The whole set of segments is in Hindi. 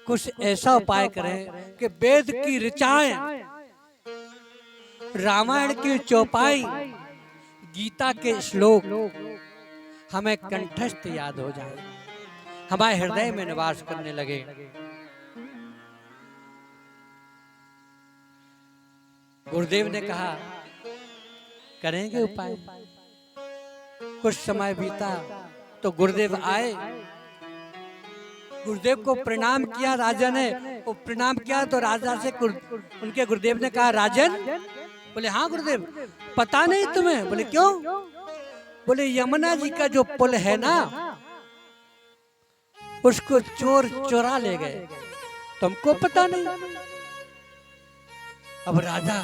कुछ ऐसा उपाय करें कि वेद की ऋचाएं, रामायण की चौपाई, गीता के श्लोक हमें कंठस्थ याद हो जाए, हमारे हृदय में निवास करने लगे। गुरुदेव ने कहा करेंगे उपाय। कुछ समय बीता तो गुरुदेव आए, गुरुदेव को प्रणाम किया राजा ने। वो प्रणाम किया तो राजा से उनके गुरुदेव ने कहा राजन। बोले हाँ गुरुदेव। पता नहीं तुम्हें? बोले क्यों? बोले यमुना जी का जो पुल है ना, उसको चोर चुरा ले गए, तुमको पता नहीं? अब राजा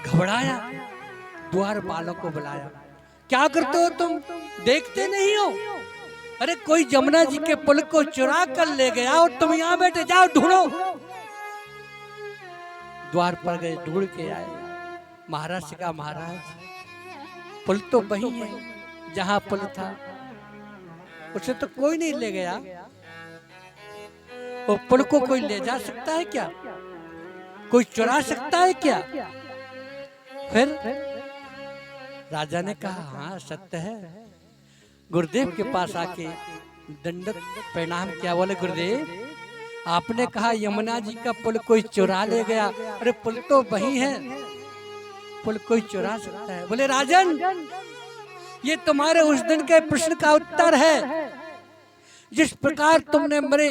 घबराया, द्वारपालों को बुलाया। क्या करते हो तुम? देखते नहीं हो? अरे कोई यमुना जी के पुल को चुरा कर ले गया और तुम यहाँ बैठे, जाओ ढूंढो। द्वार पर गए, ढूंढ के आए। महाराज से कहा महाराज, पुल तो वही है जहां पुल था, उसे तो कोई नहीं ले गया। वो पुल को कोई ले जा सकता है क्या? कोई चुरा सकता है क्या? फिर राजा ने कहा हाँ सत्य है। गुरुदेव के पास आके दंडक प्रणाम किया। बोले गुरुदेव, आपने कहा यमुना जी का पुल कोई चुरा ले गया। अरे पुल तो वही है, पुल कोई चुरा सकता है? बोले राजन, ये तुम्हारे उस दिन के प्रश्न का उत्तर है। जिस प्रकार तुमने मेरे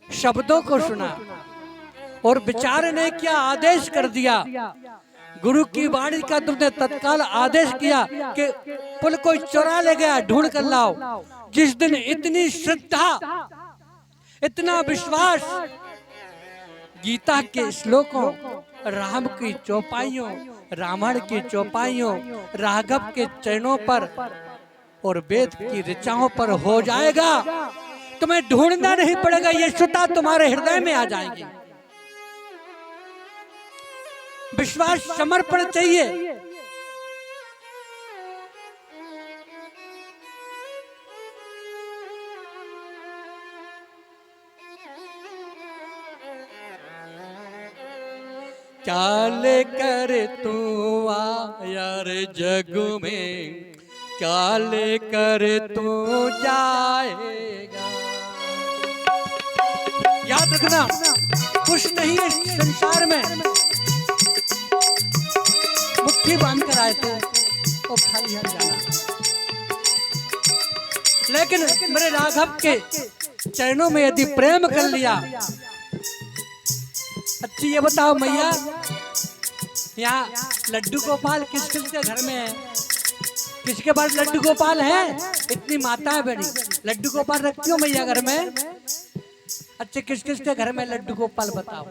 शब्दों को सुना और विचार नहीं किया, आदेश कर दिया, गुरु की वाणी का तुमने तत्काल आदेश किया कि पुल कोई चुरा ले गया, ढूंढ कर लाओ। जिस दिन इतनी श्रद्धा, इतना विश्वास गीता के श्लोकों, राम की चौपाइयों, रामायण की चौपाइयों, राघव के चरणों पर और वेद की ऋचाओं पर हो जाएगा, तुम्हें ढूंढना नहीं पड़ेगा, ये श्रुता तुम्हारे हृदय में आ जाएगी। विश्वास, समर्पण चाहिए। क्या लेकर तू आया रे जग में, क्या लेकर तू जाएगा? याद रखना, कुछ नहीं है संसार में। मुट्ठी बांध कर आए थे और खाली हाथ जाना। लेकिन मेरे राघव के चरणों में यदि प्रेम कर लिया। अच्छी ये बताओ मैया, यहाँ लड्डू गोपाल किस किस के घर में है? किसके पास लड्डू गोपाल है? इतनी माताएं बनी, लड्डू गोपाल रखती हो मैया घर में? अच्छे किस किस के घर में लड्डू गोपाल बताओ?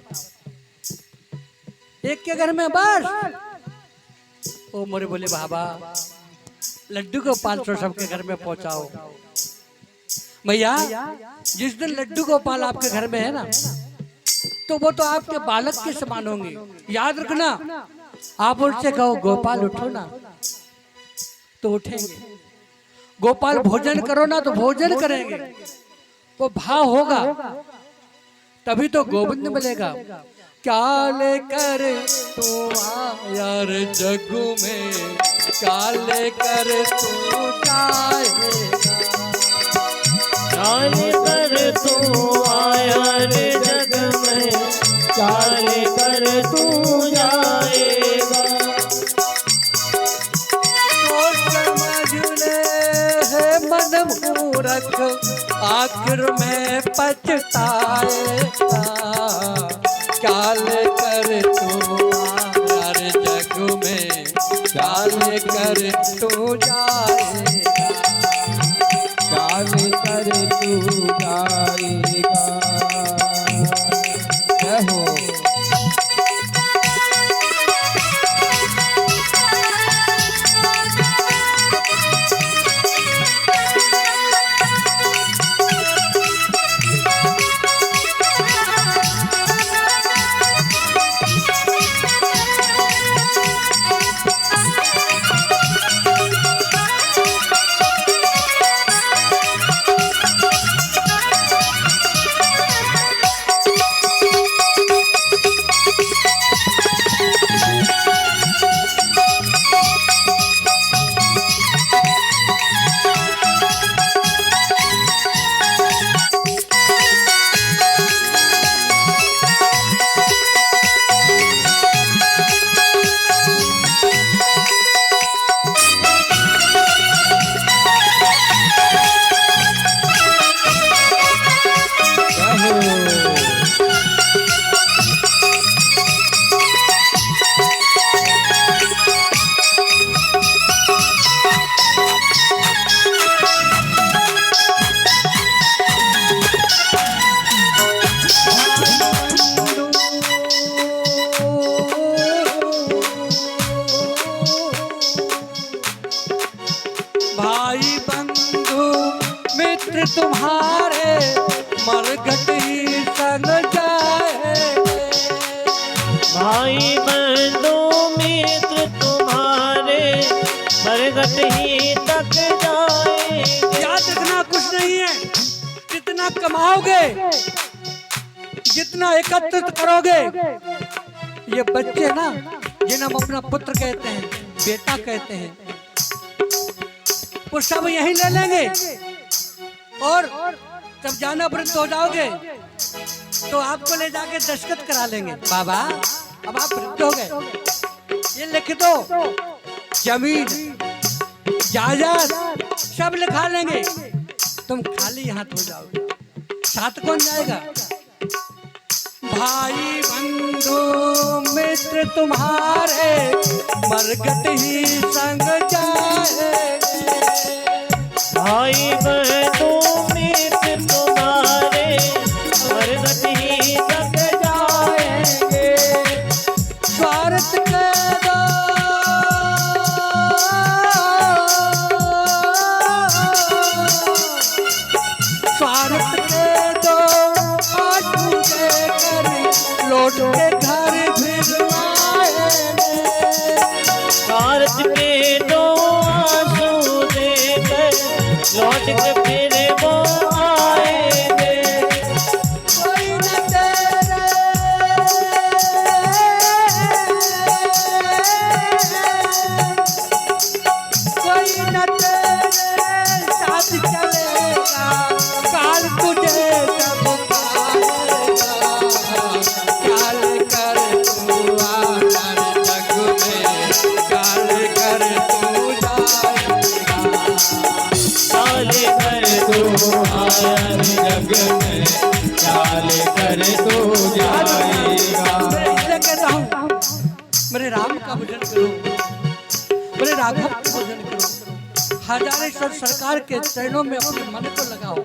एक के घर में बस। ओ मोरे बोले बाबा, लड्डू गोपाल तो सबके घर में पहुंचाओ। मैया, जिस दिन लड्डू गोपाल आपके घर में है ना, तो वो तो आपके बालक के समान होंगे। याद रखना, आप उनसे कहो गोपाल उठो ना, तो उठेंगे। गोपाल भोजन करो ना, तो भोजन करेंगे। वो भाव होगा तभी तो गोविंद मिलेगा। क्या लेकर तू आया रे जग में, क्या लेकर तू जाएगा? क्या लेकर तू आया रे जग में, क्या लेकर तू जाएगा? तो समझ ले है मन मूर्ख, आखिर में पछताएगा। क्या लेकर तू आया रे जग में, क्या लेकर तू जाएगा? क्या लेकर तू जाएगा? जय हो। कमाओगे, जितना एकत्रित करोगे, ये बच्चे ना जिन्हें हम अपना पुत्र कहते हैं, बेटा कहते हैं, वो सब यहीं ले लेंगे। और जब जाना वृद्ध हो जाओगे तो आपको ले जाके दस्तखत करा लेंगे। बाबा अब आप वृद्ध हो गए, ये लिख दो, जमीन जायदाद सब लिखा लेंगे, तुम खाली हाथ हो जाओगे। साथ कौन जाएगा? भाई बंधु मित्र तुम्हारे मरघट ही संग जाएंगे। भाई बंधु मित्र तुम्हारे मरघट ही संग जाएंगे। स्वार्थ के दो स्वार्थ के दो आंसू देकर लौट के घर फिर आएंगे। स्वार्थ के दो आंसू देकर लौट के फिर वो आएंगे। कोई न तेरे कोई न तेरे साथ चलेगा, काल तुझे सब पाएगा। काल कर तू आकर जग में, काल कर तू जाएगा। चाल कर तू आयर जग में, चाल कर तू जाएगा। मैं इसलिए कहता हूँ मेरे राम का भजन करो, मेरे राघव का भजन करो। हजारेश्वर सरकार के चरणों में अपने मन को लगाओ,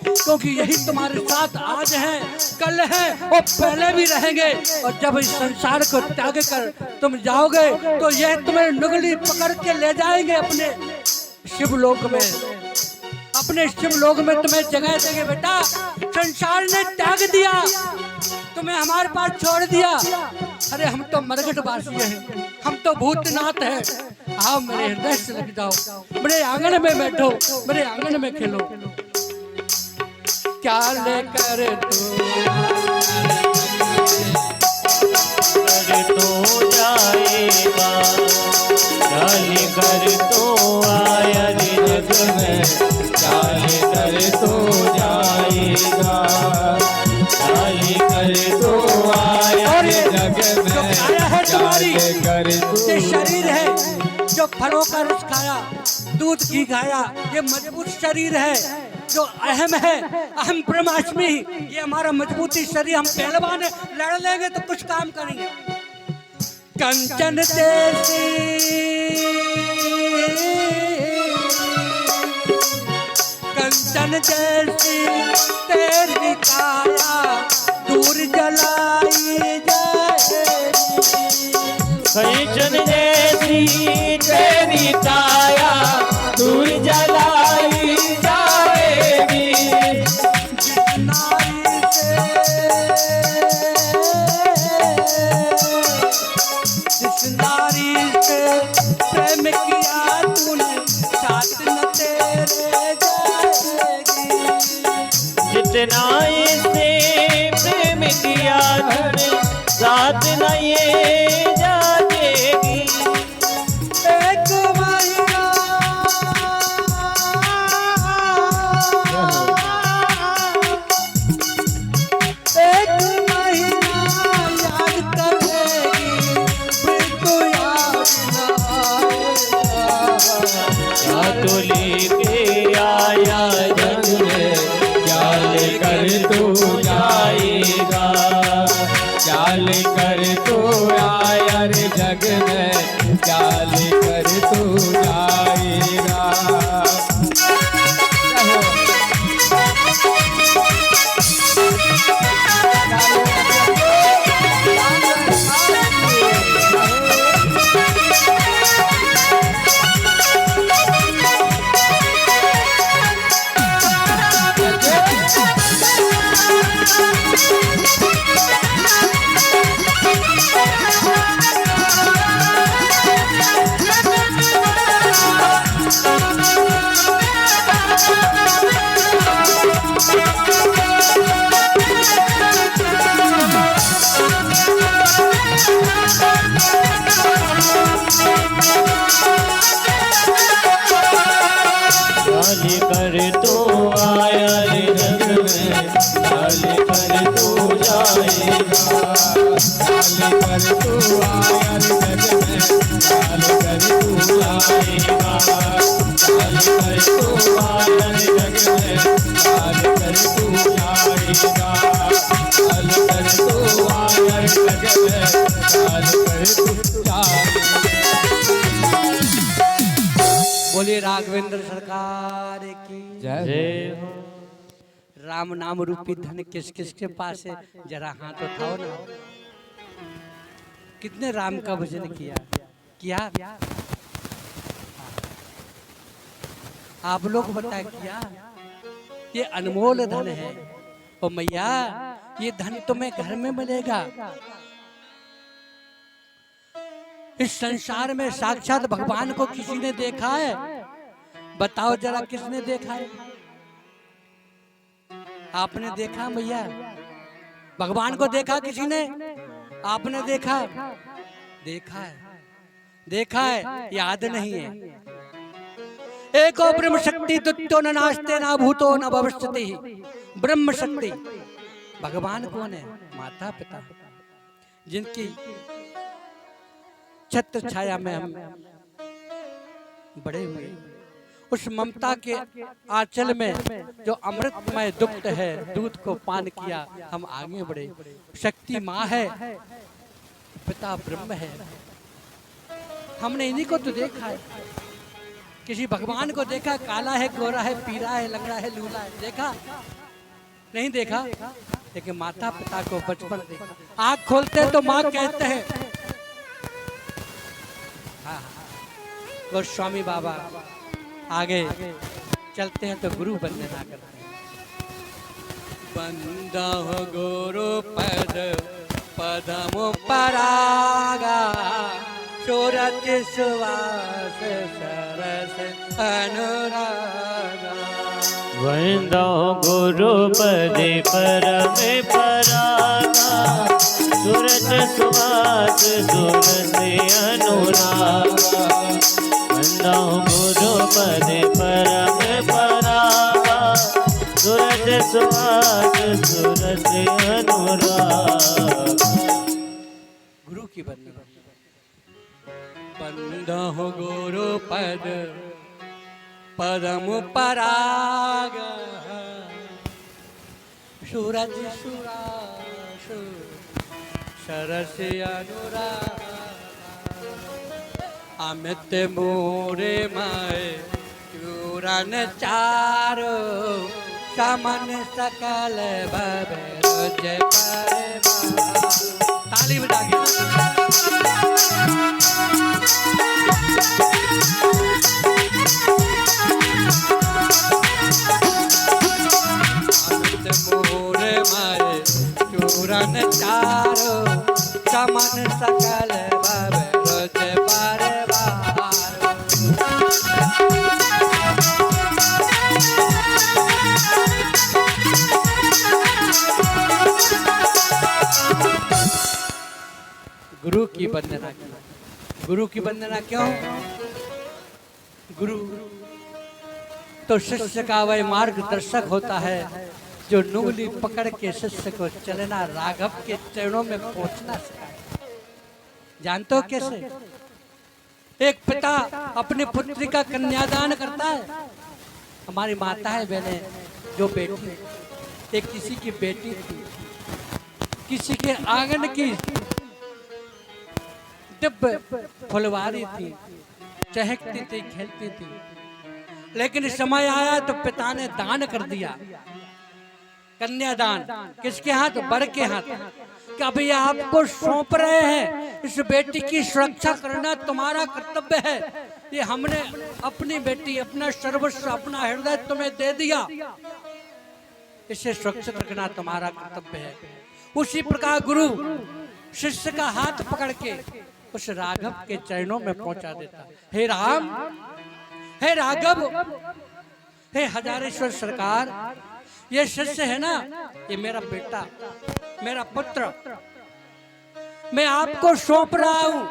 क्योंकि यही तुम्हारे साथ आज है, कल है और पहले भी रहेंगे। और जब इस संसार को त्याग कर तुम जाओगे तो यह तुम्हें नुगली पकड़ के ले जाएंगे अपने शिवलोक में। अपने शिवलोक में तुम्हें जगह देंगे। बेटा, संसार ने त्याग दिया, तुम्हें हमारे पास छोड़ दिया। अरे हम तो मरघटवासी हैं, हम तो भूतनाथ हैं। आओ मेरे हृदय से लग जाओ, मेरे आंगन में बैठो, मेरे आंगन में खेलो। क्या लेकर तो जाएगा, चाल कर तो आयर जग में, चाल कर तो जाएगा। चाल कर तो आयर जग में, चाल कर तो। ये शरीर है जो फलों का रस खाया, दूध घी खाया, ये मजबूत शरीर है जो अहम है। अहम ब्रह्मास्मि, ये हमारा मजबूती शरीर। हम पहलवान है, लड़ लेंगे तो कुछ काम करेंगे। कंचन जैसी कंचन जैसी तेरी काया दूर जलाई जाएगी। कंचन जैसी तेरी काया दूर जलाई जाएगी। जिस नारी से प्रेम किया तूने, साथ न तेरे जाएगी। जितना इससे प्रेम किया तूने, साथ न ये जाएगी। एक महीना याद करेगी, फिर तो याद न आएगा। तो लेके आया जग में, चाल कर तू जाएगा। चाल कर तू आया रे जग में, चाल कर तू जाएगा। Thank you. चाल कर तू जाएगा, चाल कर तू आया जग में, चाल कर तू आएगा, चाल कर तू आया जग में, चाल कर तू आएगा, चाल कर तू आया जग में, चाल कर तू आएगा। बोलिए राघवेंद्र सरकार की जय हो। राम नाम रूपी धन किस किस के पास है? जरा हाथ उठाओ ना। कितने राम का भजन किया किया आप लोग बताए किया? ये अनमोल धन है। ओ मैया, ये धन तुम्हें घर में मिलेगा। इस संसार में साक्षात भगवान को किसी ने देखा है? बताओ जरा, किसने देखा है? आपने देखा भैया? भगवान को देखा किसी ने? आपने देखा? देखा है, देखा है, याद नहीं है। एको ब्रह्म शक्ति तुत्यो न नास्ते न भूतो न भविष्यति। ब्रह्म शक्ति भगवान कौन है? माता पिता, जिनकी छत्र छाया में हम बड़े हुए। उस ममता के आंचल में जो अमृतमय दुग्ध है, दूध को पान किया, हम आगे बढ़े। शक्ति माँ है, पिता ब्रह्म है। हमने इन्हीं को तो देखा है। किसी भगवान को देखा? काला है, गोरा है, पीला है, लंगड़ा है, लूला है, देखा? नहीं देखा। लेकिन माता पिता को बचपन देखा। आँख खोलते तो माँ कहते हैं। गोस्वामी बाबा आगे चलते हैं तो गुरु वंदना करते हैं। बंदा हो गुरु पद पदम परागा, सूरज सुवास सरस अनुरागा। वंदो गुरु पदे परम परागा, सूरज सुवास सुरस अनुरागा। वंदो गुरु पदे परम परागा, सूरज सुवास सुरस अनुरागा। गुरु की वंदना। बंदा हो गुरु पद पदम पराग, सूरज सुरास सरस अनुराग। अमित मोरे माए चूरन चारो, समन सकल भव जय पर। ताली बजा के मोरे माए चूरन चारो, समन सकल भव रोज बार बार। गुरु की वंदना की। गुरु की वंदना क्यों? गुरु तो शिष्य का वह मार्गदर्शक होता है जो नुंगली पकड़ के शिष्य को चलना, राघव के चरणों में पहुंचना सिखाए। जानते हो कैसे? एक पिता अपनी पुत्री का कन्यादान करता है। हमारी माताएं बहनें जो बेटी, एक किसी की बेटी थी, किसी के आंगन की दिव्य फुलवारी थी, चहकती थी, खेलती थी। लेकिन समय आया तो पिता ने दान कर दिया, कन्यादान। किसके हाथ? वर के हाथ। कि अभी आपको सौंप रहे हैं, इस बेटी की सुरक्षा करना तुम्हारा कर्तव्य है। ये हमने अपनी बेटी, अपना सर्वस्व, अपना हृदय तुम्हें दे दिया, इसे सुरक्षित रखना तुम्हारा कर्तव्य है। उसी प्रकार गुरु शिष्य का हाथ पकड़ के उस राघव के चरणों में पहुंचा देता। हे राम, हे राघव, हे हजारेश्वर सरकार, ये शिष्य है ना, ये मेरा बेटा, मेरा पुत्र, मैं आपको सौंप रहा हूं,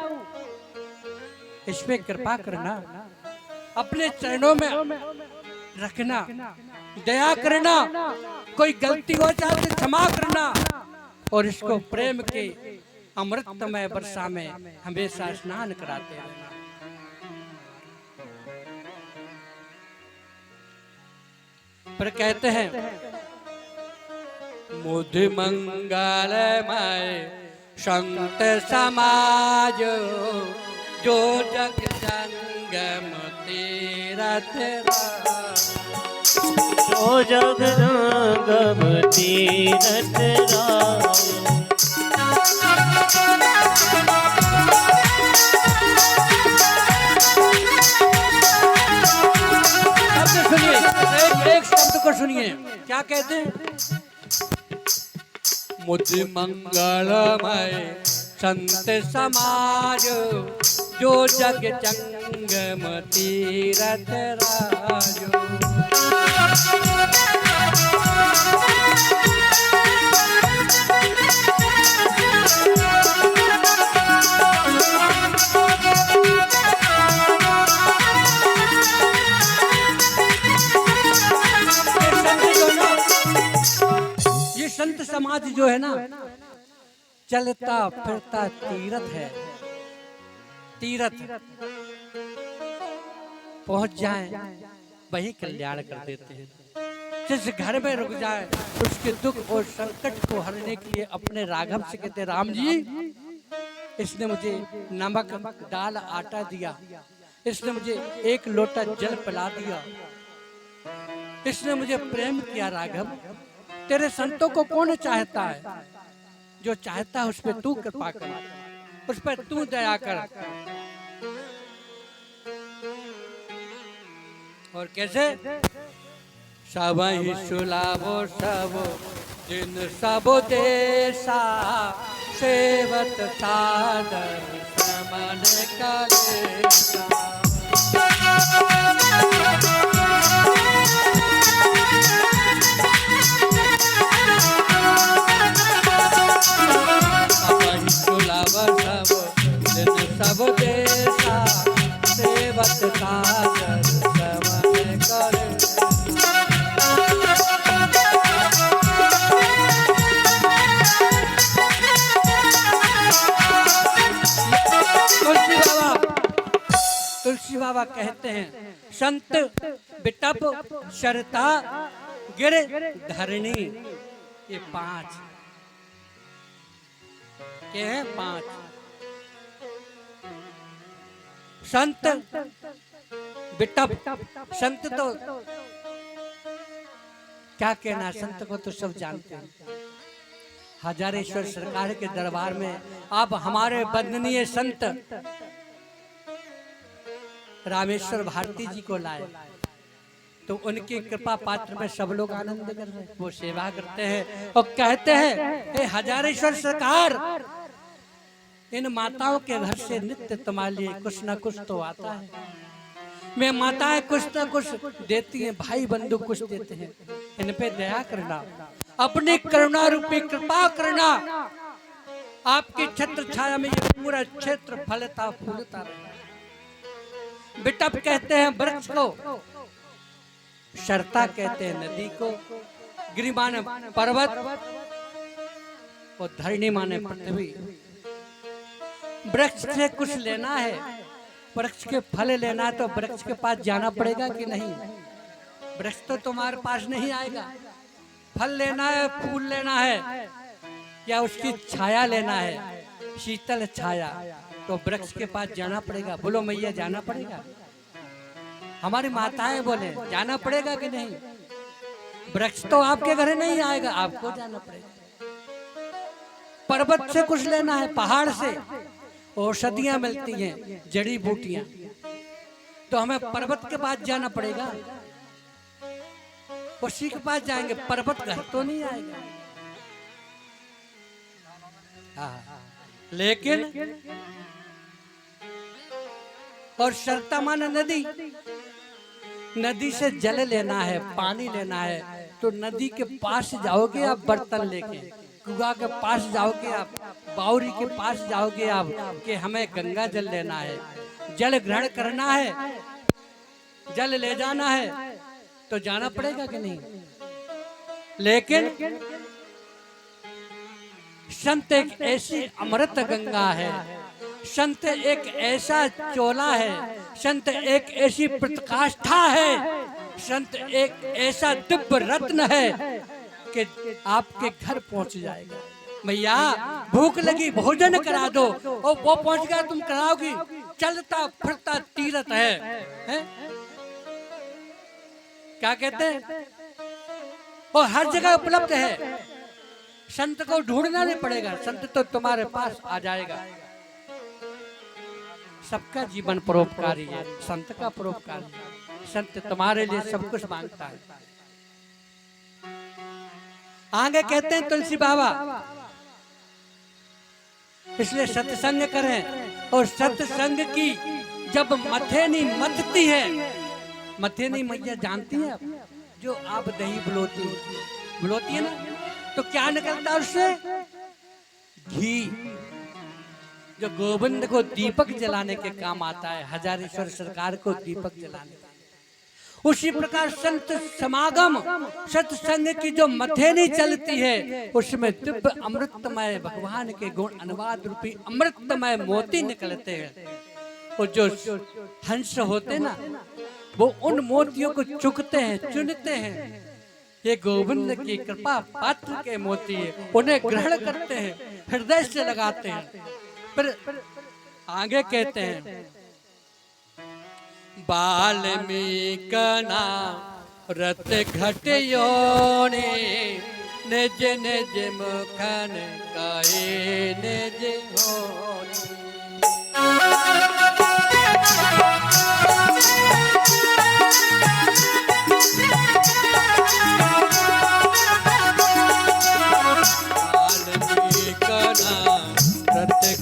इसमें कृपा करना, अपने चरणों में रखना, दया करना, कोई गलती हो जाए तो क्षमा करना, और इसको प्रेम के अमृतमय वर्षा में हमेशा स्नान कराते रहना। पर कहते हैं मुझ मंगलमय संत समाज, जो जग जंगम तीरथ जो जग जंगम तीरथ राय। सुनिए, एक शब्द को सुनिए, क्या कहते हैं? मुझ मंगलमय संत समाज, जो जग जंगम तीरथ राजो। ये संत समाज जो है ना, चलता फिरता तीर्थ है। तीर्थ पहुंच जाए वही कल्याण कर देते हैं। जिस घर में रुक जाए उसके दुख और संकट को हरने के लिए अपने राघव से कहते, राम जी इसने मुझे नमक दाल आटा दिया, इसने मुझे एक लोटा जल पिला दिया, इसने मुझे प्रेम किया। राघव तेरे संतों को कौन चाहता है? जो चाहता है उस पर तू कृपा कर, उस पर तू दया कर। और कैसे? सब ही सुलावो सब दिन सब देशा, सेवत सादर समन कलेसा। सब देशा सेवत सादर समन करे। तुलसी बाबा कहते हैं, संत बिटप शरता गिर धरणी, ये पांच के हैं। पांच संत बिटप, संत तो क्या कहना, संत को तो सब जानते हैं। हजारेश्वर सरकार के दरबार में अब हमारे वंदनीय संत रामेश्वर भारती जी को लाए, तो उनकी कृपा पात्र में सब लोग आनंद कर रहे हैं, वो सेवा करते हैं और कहते हैं, हे हजारेश्वर सरकार, इन माताओं के घर से नित्य तुम्हारे लिए कुछ न कुछ तो आता है। मैं माताएं कुछ न कुछ देती हैं, भाई बंधु कुछ देते हैं, इन पे दया करना, अपनी करुणा रूपी कृपा करना। आपकी छत्र छाया में ये पूरा क्षेत्र फलता फूलता रहे। बिटप कहते हैं वृक्ष को, शरता कहते हैं नदी को, गिरि माने पर्वत और धरणी माने पृथ्वी। वृक्ष से कुछ लेना है, वृक्ष के फल लेना है तो वृक्ष के पास जाना पड़ेगा कि नहीं? वृक्ष तो तुम्हारे पास नहीं आएगा। फल लेना है, फूल लेना है, या उसकी छाया लेना है, शीतल छाया, तो वृक्ष के पास जाना पड़ेगा। बोलो मैया जाना पड़ेगा। हमारी माताएं बोले जाना पड़ेगा कि नहीं? वृक्ष तो आपके घर नहीं आएगा, आपको जाना पड़ेगा। पर्वत से कुछ लेना है, पहाड़ से औषधियां मिलती हैं, जड़ी बूटियां, तो हमें पर्वत के पास जाना पड़ेगा। उसी के पास जाएंगे, पर्वत घर तो नहीं आएगा। लेकिन और शर्ता माना नदी, नदी से जल लेना है, पानी लेना है, तो नदी के पास जाओगे आप बर्तन लेके, कुआ के पास जाओगे आप, बावरी के पास जाओगे आप कि हमें गंगा जल लेना है, जल ग्रहण करना है, जल ले जाना है, तो जाना पड़ेगा कि नहीं? लेकिन संत एक ऐसी अमृत गंगा है, संत एक ऐसा चोला है, संत एक ऐसी प्रतिकाष्ठा है, संत एक ऐसा दिव्य रत्न है कि आपके घर पहुंच जाएगा। भैया भूख लगी भोजन करा दो, और वो पहुंच गया तुम कराओगी। चलता फिरता तीर्थ है? क्या कहते हैं? वो हर जगह उपलब्ध है, संत को ढूंढना नहीं पड़ेगा, संत तो तुम्हारे पास आ जाएगा। सबका जीवन परोपकारी है, संत का परोपकारी है। संत तुम्हारे लिए सब कुछ मांगता है। आगे कहते हैं तुलसी बाबा, इसलिए सत्संग करें। और सत्संग की जब मथेनी मथती है, मथेनी मैया जानती है आप, जो आप दही बुलोती है ना, तो क्या निकलता है उससे? घी, जो गोविंद को दीपक जलाने के काम आता है, हजारेश्वर सरकार को दीपक जलाने का। उसी प्रकार संत समागम, सत्संग की जो मथेनी चलती है, उसमें दिव्य अमृतमय भगवान के गुण अनुवाद रूपी अमृतमय मोती निकलते हैं। और जो हंस होते ना, वो उन मोतियों को चुगते हैं, चुनते हैं। ये गोविंद की कृपा पात्र के मोती है, उन्हें ग्रहण करते हैं, हृदय से लगाते हैं। फिर आगे कहते हैं, वाल्मीकि नाम रत घटियोने, निज निज मुखन कहे निज होनी।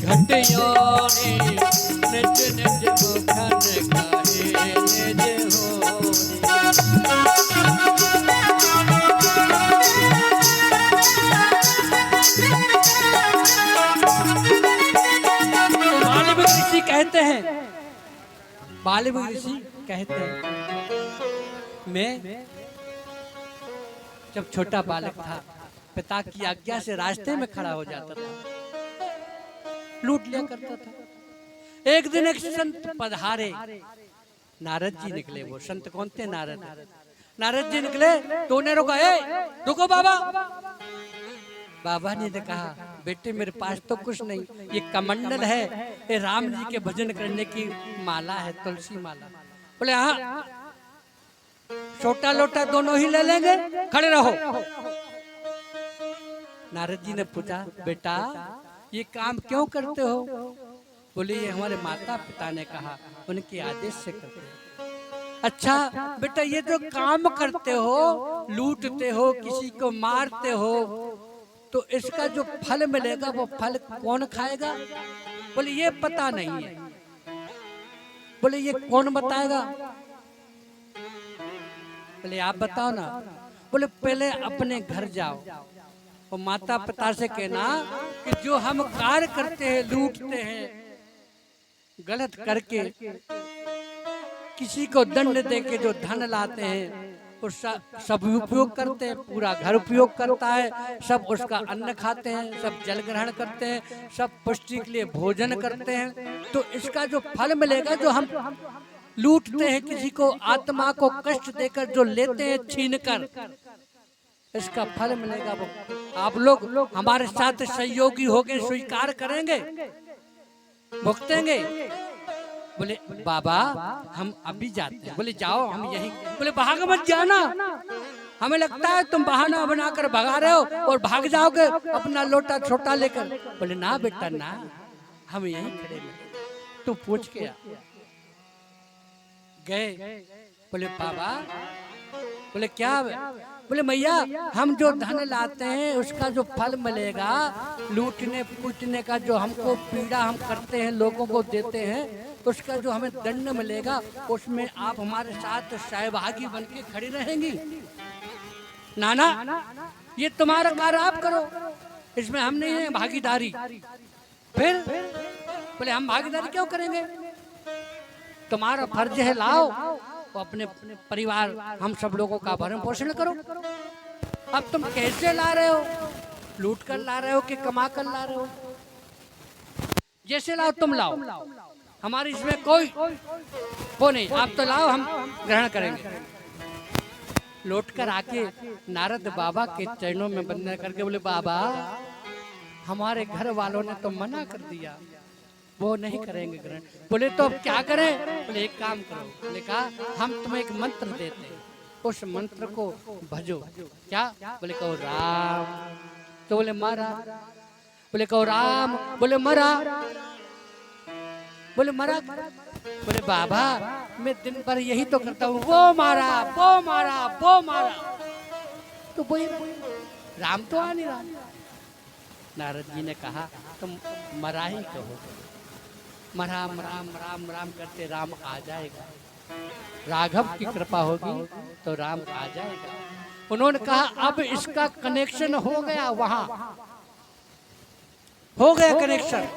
घटियोने निज निज मुखन कहे निज होनी। वाल्मीकि ऋषि कहते हैं, वाल्मीकि ऋषि कहते हैं, मैं जब छोटा बालक था, पिता की आज्ञा से रास्ते में खड़ा हो जाता था, लूट लिया करता था। एक दिन एक संत पधारे, नारद जी निकले। वो संत कौन थे? नारद। नारद जी निकले तो उन्हें रोका, रुको बाबा। बाबा ने कहा, बेटे मेरे पास तो कुछ नहीं, ये कमंडल है, ये राम जी के भजन करने की माला है, तुलसी माला। बोले हाँ, छोटा लोटा दोनों ही ले लेंगे, खड़े रहो। नारद जी ने पूछा, बेटा ये काम क्यों करते हो? बोले ये हमारे माता पिता ने कहा, उनके आदेश से करते हो। अच्छा बेटा, ये जो काम करते हो, लूटते हो, किसी को मारते हो, तो इसका जो फल मिलेगा वो फल कौन खाएगा? बोले ये पता नहीं है। बोले ये कौन बताएगा? बोले आप बताओ ना। बोले पहले अपने घर जाओ और माता पिता से कहना कि जो हम कार्य करते हैं, लूटते हैं, गलत करके किसी को दंड देके जो धन लाते हैं, उसका सब उपयोग करते हैं, पूरा घर उपयोग करता है, सब उसका अन्न खाते हैं, सब जल ग्रहण करते हैं, सब पुष्टि के लिए भोजन करते हैं, तो इसका जो फल मिलेगा, जो हम लूटते हैं, किसी को आत्मा को कष्ट देकर जो लेते हैं छीन कर, इसका फल मिलेगा। वो आप लोग हमारे साथ सहयोगी होके स्वीकार करेंगे, भुगतेंगे। बोले बाबा हम अभी जाते हैं। बोले जाओ, हम यहीं। बोले भाग मत जाना, हमें लगता है तुम बहाना बनाकर भगा रहे हो और भाग जाओगे अपना लोटा छोटा लेकर। बोले ना बेटा ना, हम यहीं खड़े हैं, तू पूछ के आ। गए। बोले बाबा, बोले क्या? बोले मैया हम जो धन लाते हैं उसका जो फल मिलेगा, लूटने पूटने का जो हमको पीड़ा हम करते हैं, लोगों को देते हैं, उसका जो हमें दंड मिलेगा, उसमें आप हमारे साथ सहभागी बन के खड़ी रहेंगी। नाना ये तुम्हारा कार्य आप करो, इसमें हम नहीं है भागीदारी। फिर बोले हम भागीदारी क्यों करेंगे? तुम्हारा फर्ज है लाओ तो अपने परिवार हम सब लोगों का भरण पोषण करो। अब तुम कैसे ला रहे हो, लूट कर ला रहे हो कि कमा कर ला रहे हो? जैसे लाओ तुम लाओ, हमारी इसमें कोई वो नहीं, आप तो लाओ, हम ग्रहण करेंगे। लौट कर आके नारद बाबा के चरणों में वंदना करके बोले, बाबा हमारे घर वालों ने तो मना कर दिया, वो नहीं करेंगे ग्रहण। बोले तो अब क्या करें? बोले एक काम करो। बोले कहा हम तुम्हें एक मंत्र देते हैं, उस मंत्र को भजो। क्या? बोले कहो राम। तो बोले मारा। बोले कहो राम। बोले मरा। बोले मरा। बोले बाबा मैं दिन भर यही तो करता हूँ, वो मारा, वो मारा, वो मारा, तो वही राम तो आ नहीं रहा। नारद जी ने कहा तुम मरा ही कहो, राम राम राम राम करते राम आ जाएगा। राघव की कृपा होगी तो राम आ जाएगा। उन्होंने कहा अब इसका कनेक्शन हो गया, वहां हो गया कनेक्शन।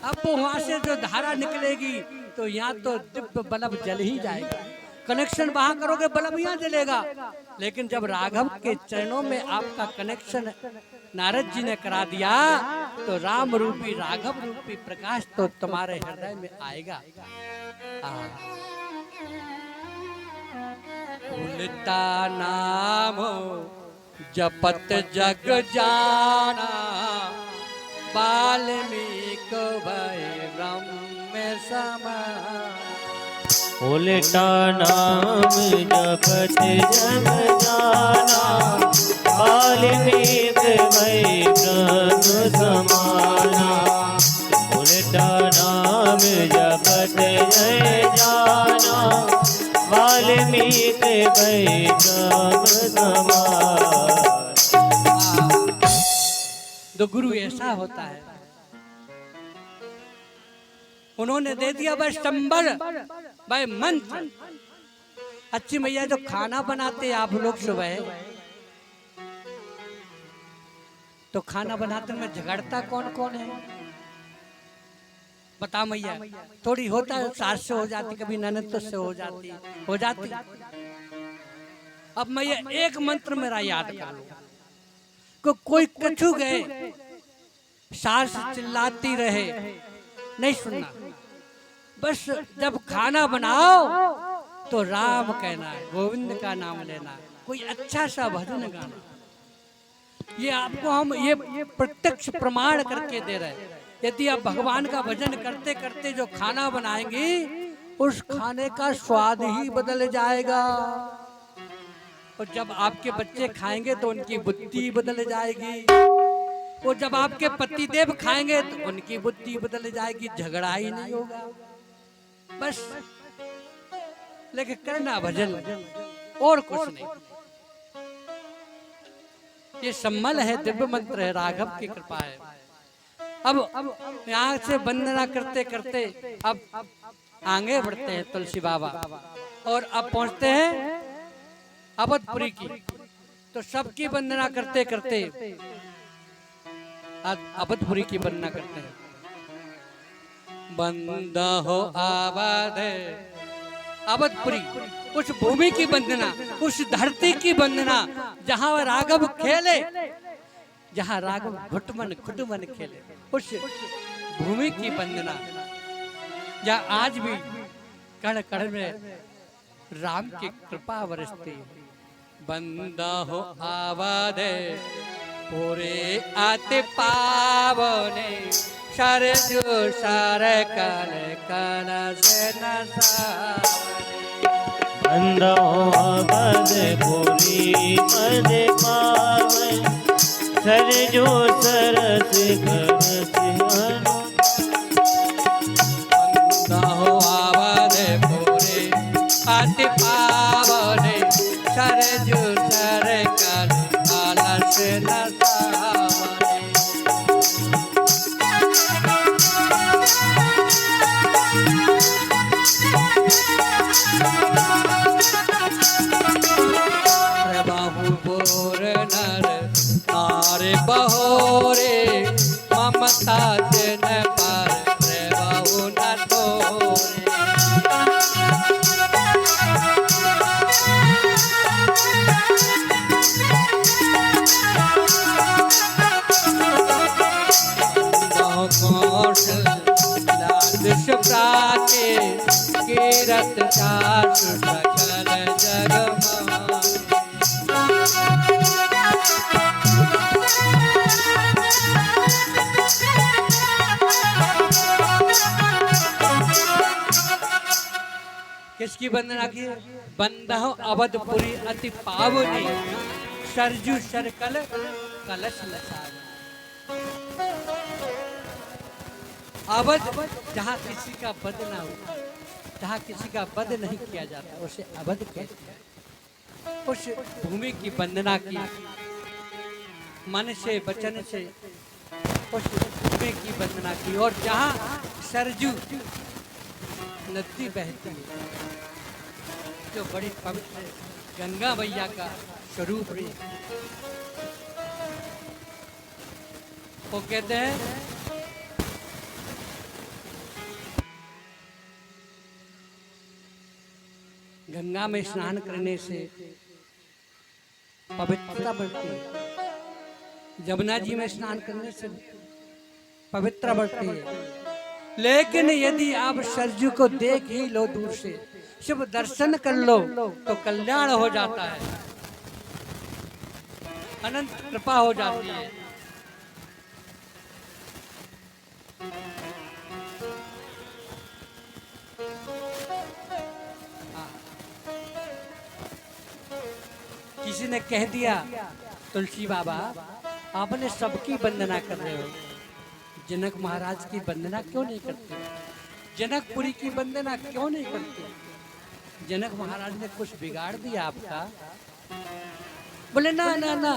अब वो वहां से जो धारा निकलेगी तो यहाँ तो दिव्य बल्ब जल ही जाएगा। कनेक्शन वहां करोगे बल्ब यहाँ जलेगा। लेकिन जब राघव के चरणों में आपका कनेक्शन नारद जी ने करा दिया तो राम रूपी राघव रूपी प्रकाश तो तुम्हारे हृदय में आएगा। उल्टा नाम जपत जग जाना, वाल्मीकि भय ब्रह्म समान। उल्टा नाम जपत जग जाना, वाल्मीकि भय ब्रह्म समाना। उल्टा नाम जपत जग जाना, वाल्मीकि भय ब्रह्म समाना। तो गुरु ऐसा होता है, उन्होंने दे दिया बस संबल भाई मंत्र। अच्छी मैया जो खाना बनाते आप लोग सुबह, तो खाना बनाते में झगड़ता कौन कौन है? बता मैया। थोड़ी होता है, सास से हो जाती, कभी ननद से हो जाती। अब मैया एक मंत्र मेरा याद कर लो को कोई कछु गए, सास चिल्लाती रहे, नहीं सुनना। बस जब खाना बनाओ तो राम कहना है, गोविंद का नाम लेना, कोई अच्छा सा भजन गाना। ये आपको हम ये प्रत्यक्ष प्रमाण करके दे रहे हैं। यदि आप भगवान का भजन करते करते जो खाना बनाएंगे, उस खाने का स्वाद ही बदल जाएगा। और जब आपके बच्चे खाएंगे तो उनकी बुद्धि बदल जाएगी। और जब आपके पतिदेव खाएंगे तो उनकी बुद्धि बदल जाएगी। झगड़ा ही नहीं होगा बस। लेकिन करना भजन और कुछ नहीं। ये सम्मल है, दिव्य मंत्र है, राघव की कृपा है। अब यहाँ से वंदना करते करते अब आगे बढ़ते हैं तुलसी बाबा, और अब पहुंचते हैं अवधपुरी की। तो सबकी वंदना करते करते अवधपुरी की वंदना करते हैं। बंदा हो आबाद अवधपुरी, उस भूमि की वंदना, उस धरती की वंदना जहाँ राघव खेले, जहाँ राघव घुटमन खुटमन खेले, उस भूमि की वंदना जहाँ आज भी कण कण में राम की कृपा बरसती है। बंदा हो आवादे पूरे आते पावने, सरजू सर कल कल से नसावने। बंदा हो आवादे पूरी मद पावन, सरजू सरस करस अनु। बंदा हो आवादे पूरे आते पावने, सरजू सर कल कल से नसावने। बहोरे ममता जन पर रहु न तोरे। के कीरत चाट सकल जग माही। किसकी वंदना की? बंदहो अवधपुरी अति पावनी, सरजू सरकल कलश लसावनी। अवध जहाँ किसी का वध ना हो, जहाँ किसी का वध नहीं किया जाता उसे अवध कहते हैं। उस भूमि की वंदना की, मन से वचन से उस भूमि की वंदना की। और जहाँ सरजू नदी बहती है, जो बड़ी पवित्र गंगा मैया का स्वरूप है, वो कहते हैं गंगा में स्नान करने से पवित्रता बढ़ती है, जमुना जी में स्नान करने से पवित्रता बढ़ती है। लेकिन यदि आप सरजू को देख ही लो दूर से, शुभ दर्शन कर लो तो कल्याण हो जाता है, अनंत कृपा हो जाती है। किसी ने कह दिया, तुलसी बाबा आपने सबकी वंदना कर रहे हो, जनक महाराज की वंदना क्यों नहीं करते? जनकपुरी की वंदना क्यों नहीं करते? जनक महाराज ने कुछ बिगाड़ दिया आपका? बोले ना ना ना,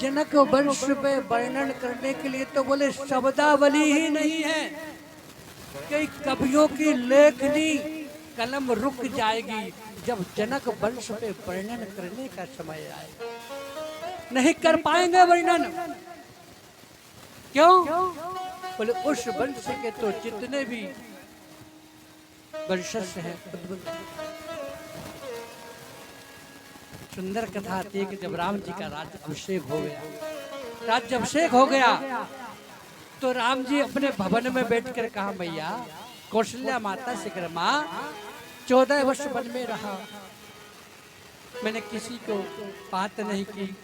जनक वंश पे वर्णन करने के लिए तो बोले शब्दावली ही नहीं है, कई कवियों की लेखनी कलम रुक जाएगी जब जनक वंश पे वर्णन करने का समय आएगा। नहीं कर पाएंगे वर्णन। क्यों? बोले उस वंश के तो जितने भी वंशज हैं, सुंदर कथा आती है कि जब राम जी का राज्याभिषेक हो गया, राज्याभिषेक हो गया तो राम जी अपने भवन में बैठकर कहा, मैया कौशल्या माता से कर, माँ 14 वर्ष वन में रहा, मैंने किसी को बात नहीं की,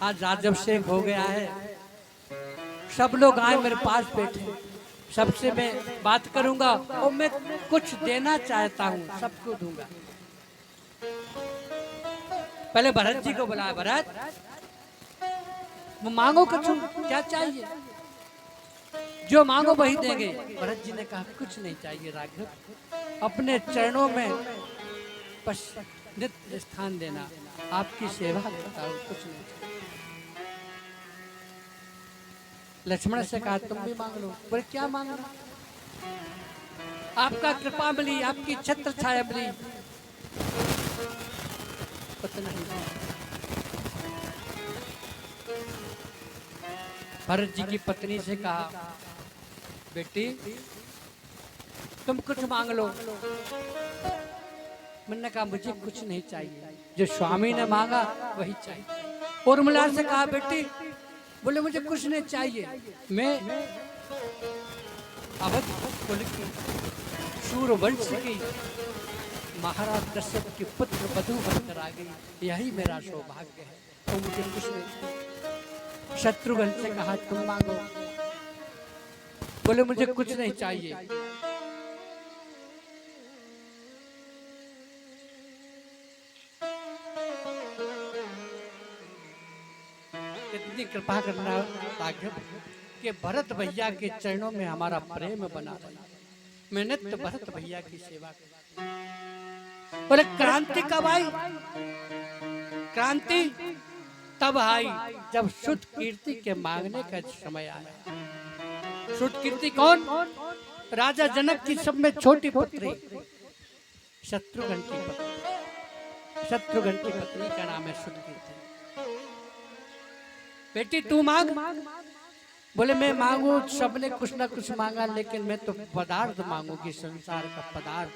आज राज्याभिषेक हो गया है, सब लोग आए मेरे पास बैठे, सबसे मैं बात करूंगा और मैं कुछ देना चाहता हूँ, सबको दूंगा। पहले भरत जी को बुलाया, भरत वो मांगो कुछ, क्या चाहिए? जो मांगो वही देंगे। भरत जी ने कहा कुछ नहीं चाहिए राघव, अपने चरणों में बस नित्य स्थान देना, आपकी सेवा करता हूं, कुछ नहीं चाहिए। लक्ष्मण से कहा तुम भी मांग लो। बोले क्या मांगना? आपका कृपा मिली, आपकी छत्र छाया मिली, उतना ही। भरत जी की पत्नी से कहा, बेटी तुम कुछ मांग लो। मैंने कहा मुझे कुछ नहीं चाहिए, जो स्वामी ने मांगा वही चाहिए। उर्मिला से कहा, बेटी, बोले मुझे कुछ नहीं चाहिए, मैं अवध कुल की सूर्यवंश की महाराज दशरथ की पुत्र वधू बनकर आ गई, यही मेरा सौभाग्य है, तो मुझे कुछ नहीं चाहिए। शत्रुघ्न से कहा तुम मांगो। बोले मुझे कुछ नहीं चाहिए। इतनी कृपा करना राघव कि भरत भैया के चरणों में हमारा प्रेम बना रहे। मैं नित्य भरत भैया की सेवा करता। बोले क्रांति कब आई? क्रांति तब आई जब शुद्ध कीर्ति के मांगने का समय आया। शुद्ध कीर्ति कौन? राजा जनक की सब में छोटी पुत्री शत्रुघ्न की पत्नी। शत्रुघ्न की पत्नी का नाम है शुद्ध कीर्ति। बेटी तू मांग। बोले मैं मांगू, सबने कुछ ना कुछ मांगा, लेकिन मैं तो पदार्थ मांगूंगी, संसार का पदार्थ।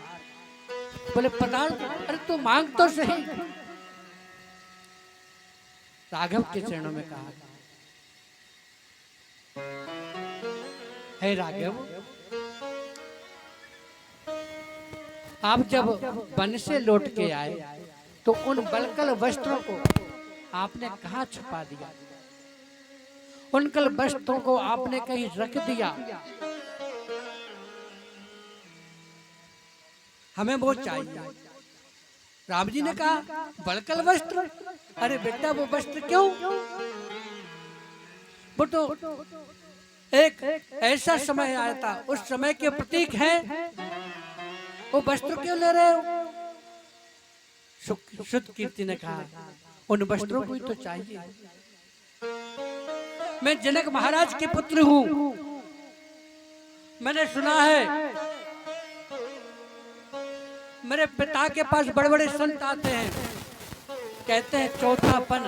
बोले पदार्थ? अरे तू मांग तो सही। राघव के चरणों में कहा, हे राघव, आप जब वन से लौट के आए तो उन बलकल वस्त्रों को आपने कहाँ छुपा दिया? उन कल वस्त्रों को आपने कहीं रख दिया। हमें वो चाहिए। राम जी ने कहा बलकल वस्त्र? अरे बेटा वो वस्त्र क्यों? वो तो एक ऐसा समय आया था, उस समय के प्रतीक है, वो वस्त्र क्यों ले रहे हो? शुद्ध कीर्ति ने कहा उन वस्त्रों को ही तो चाहिए। मैं जनक महाराज के पुत्र हूं। मैंने सुना है मेरे पिता के पास बड़े बड़े संत आते हैं, कहते हैं चौथापन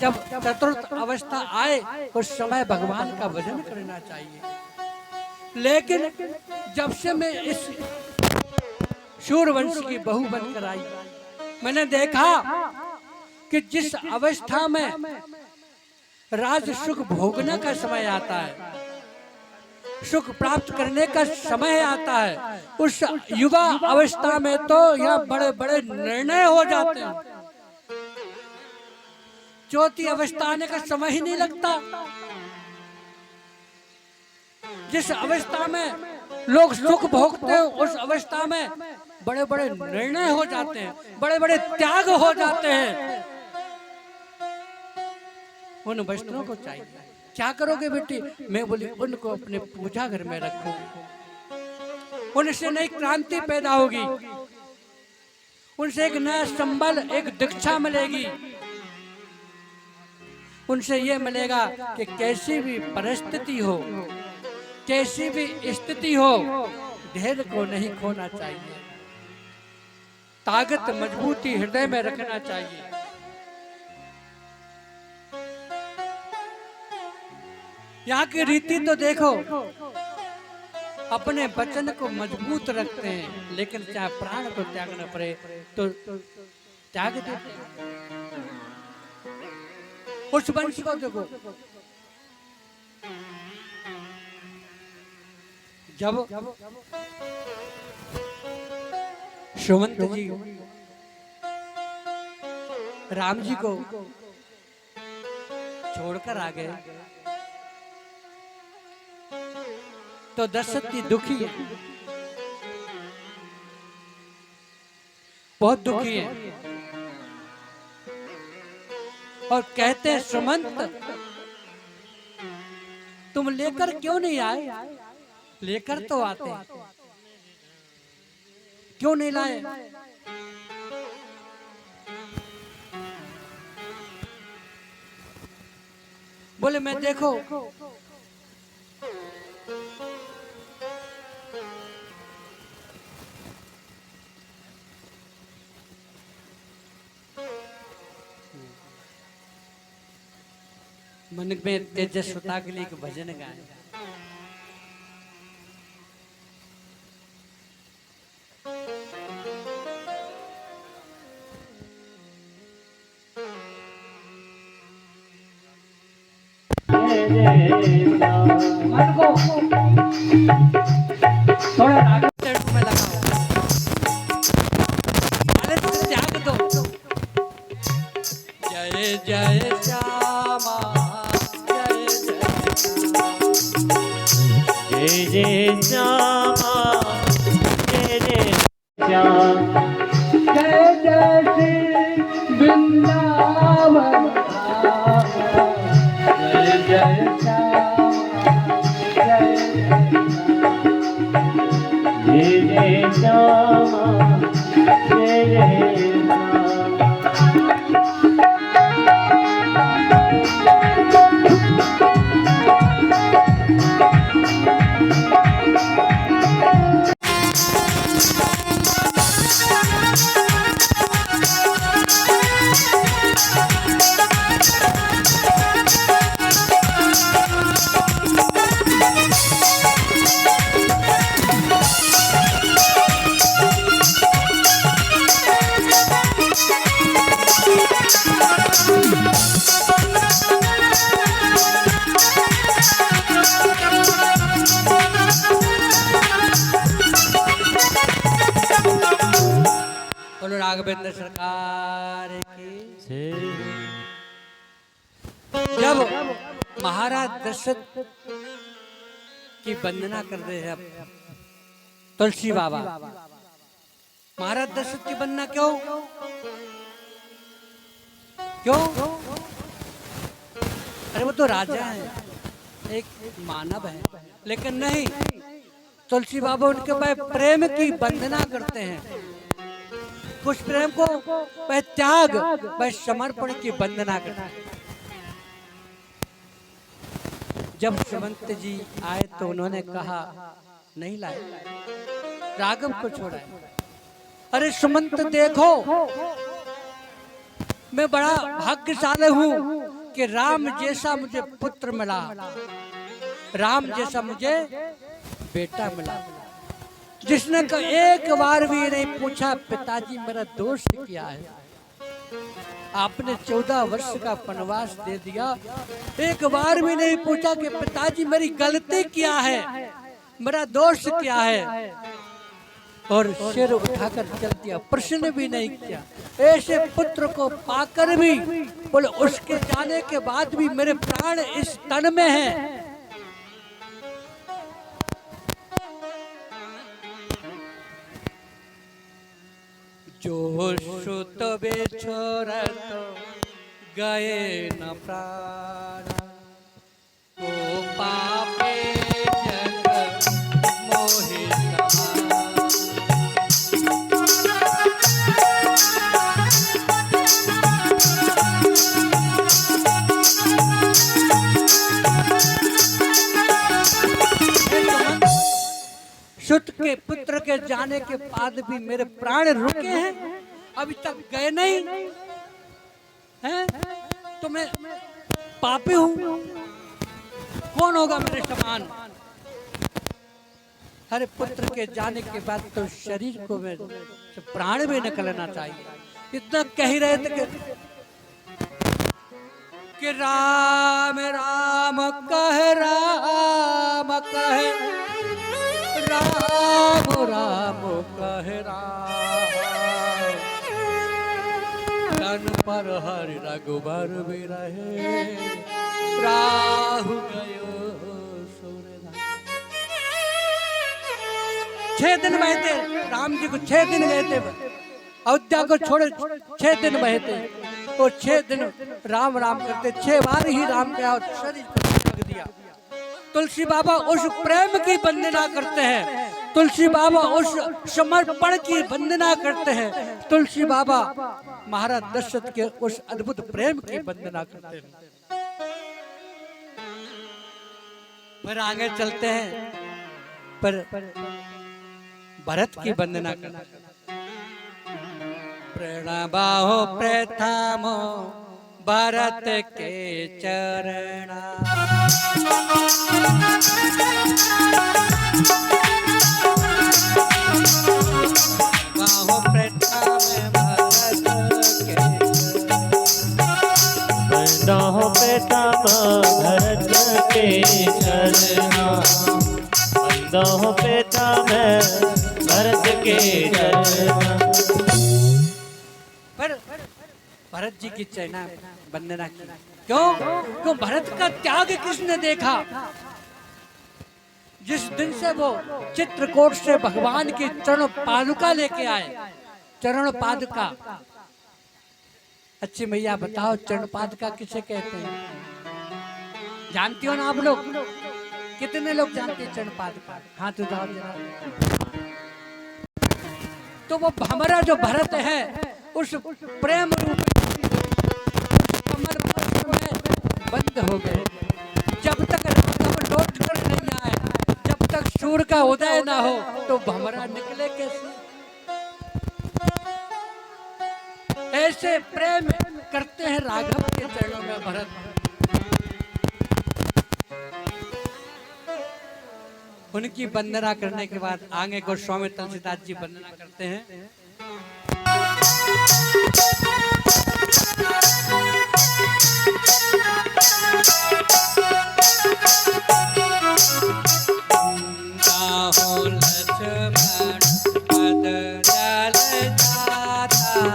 जब चतुर्थ अवस्था आए उस समय भगवान का भजन करना चाहिए। लेकिन जब से मैं इस सूर्यवंश की बहू बनकर आई, मैंने देखा कि जिस अवस्था में राज सुख भोगने का समय आता है, सुख प्राप्त करने का समय आता है, उस युवा अवस्था में तो यह बड़े बड़े निर्णय हो जाते हैं। चौथी अवस्था आने का समय ही नहीं लगता। जिस अवस्था में लोग सुख भोगते हैं उस अवस्था में बड़े बड़े निर्णय हो जाते हैं, बड़े बड़े त्याग हो जाते हैं। उन वस्त्रों को चाहिए। क्या करोगे बेटी? मैं बोली उनको अपने पूजा घर में रखूंगी। उनसे नई क्रांति पैदा होगी, उनसे एक नया संबल, एक दीक्षा मिलेगी। उनसे यह मिलेगा कि कैसी भी परिस्थिति हो, कैसी भी स्थिति हो, धैर्य को नहीं खोना चाहिए, ताकत मजबूती हृदय में रखना चाहिए। यहाँ की रीति तो देखो, अपने वचन को मजबूत रखते हैं, लेकिन चाहे प्राण को त्यागना पड़े तो त्याग देते हैं। उस वंश को देखो, जब सुमंत जी राम जी को छोड़कर आ गए तो दशरथ जी दुखी है, बहुत दुखी है, और कहते हैं सुमंत तुम लेकर क्यों नहीं आए? लेकर तो आते, क्यों नहीं लाए? बोले मैं देखो मन में तेजस्वता के लिए एक भजन गाए। मन को थोड़ा राग में लगाओ, अरे त्याग दो। जय जय श्यामा, जय जय श्यामा, जय जय श्याम, जय जय श्री वृंदावन, जय जय श्याम, जय जय श्यामा, जय जय श्याम। राघवेंद्र सरकार की। जय। जब महाराज दशरथ की वंदना कर रहे हैं तुलसी बाबा, महाराज दशरथ की वंदना क्यों क्यों? अरे वो तो राजा है, एक मानव है, लेकिन नहीं, तुलसी बाबा उनके भाई प्रेम की वंदना करते हैं। कुछ प्रेम को वह त्याग, वह समर्पण की वंदना करते हैं। जब सुमंत जी आए तो उन्होंने कहा नहीं लाए, राघव को छोड़ा है। अरे सुमंत देखो, मैं बड़ा भाग्यशाली हूँ कि राम जैसा मुझे पुत्र मिला, राम जैसा मुझे बेटा मिला, जिसने एक बार भी नहीं पूछा पिताजी मेरा दोष क्या है। आपने 14 वर्ष का वनवास दे दिया, एक बार भी नहीं पूछा कि पिताजी मेरी गलती क्या है, मेरा दोष क्या है, और सिर उठाकर चल दिया, प्रश्न भी नहीं किया। ऐसे पुत्र को पाकर भी बोले उसके जाने के बाद भी मेरे प्राण इस तन में हैं। जो सुत बेछोरत गए न प्राण, को पापे जग मोहि समान। सुत के पुत्र के जाने के बाद भी मेरे प्राण रुके हैं, अभी तक गए नहीं हैं, तो मैं पापी हूं, कौन होगा मेरे समान। हर पुत्र के जाने के बाद तो शरीर को मैं प्राण भी निकलना चाहिए। इतना कह ही रहे थे कि राम राम कह, राम कह, राम राम कह राम, तन पर हरि रघुबर भी रहे, राहु गयो सूरनाथ। 6 दिन बहे थे राम जी को, 6 दिन गए थे अयोध्या को छोड़े, 6 दिन बहे थे, और 6 दिन राम राम करते, 6 बार ही राम कहा और शरीर को रख दिया। तुलसी बाबा उस प्रेम की वंदना करते हैं, तुलसी बाबा उस समर्पण की वंदना करते हैं, तुलसी बाबा महाराज दशरथ के उस अद्भुत प्रेम की वंदना करते हैं। फिर आगे चलते हैं, पर भरत की वंदना करते हैं। प्रणबाहो प्रथमो भरत के चरणा, बाहो प्रथम भरत के, बाहो प्रथम भरत के चरणा, बाहो प्रथम भरत के चरणा। भरत जी की चरणा वंदना की। क्यों? क्यों भरत का त्याग किसने देखा? जिस दिन से वो चित्रकूट से भगवान की चरण पादुका लेके आए, चरण पादुका, अच्छी मैया बताओ चरण पादुका किसे कहते हैं? जानती हो ना आप लोग? कितने लोग जानते हैं चरण पादुका? हाथ उठाओ जरा। तो वो हमारा जो भरत है उस प्रेम रूप बंद हो गए। जब तक राघव लौट कर नहीं आए, जब तक सूर्य का उदय ना हो, तो भंवरा निकले कैसे? ऐसे प्रेम करते हैं राघव के चरणों में भरत। उनकी वंदना करने के बाद आगे गोस्वामी तुलसीदास जी वंदना करते हैं। लक्ष्मण पद जल जाता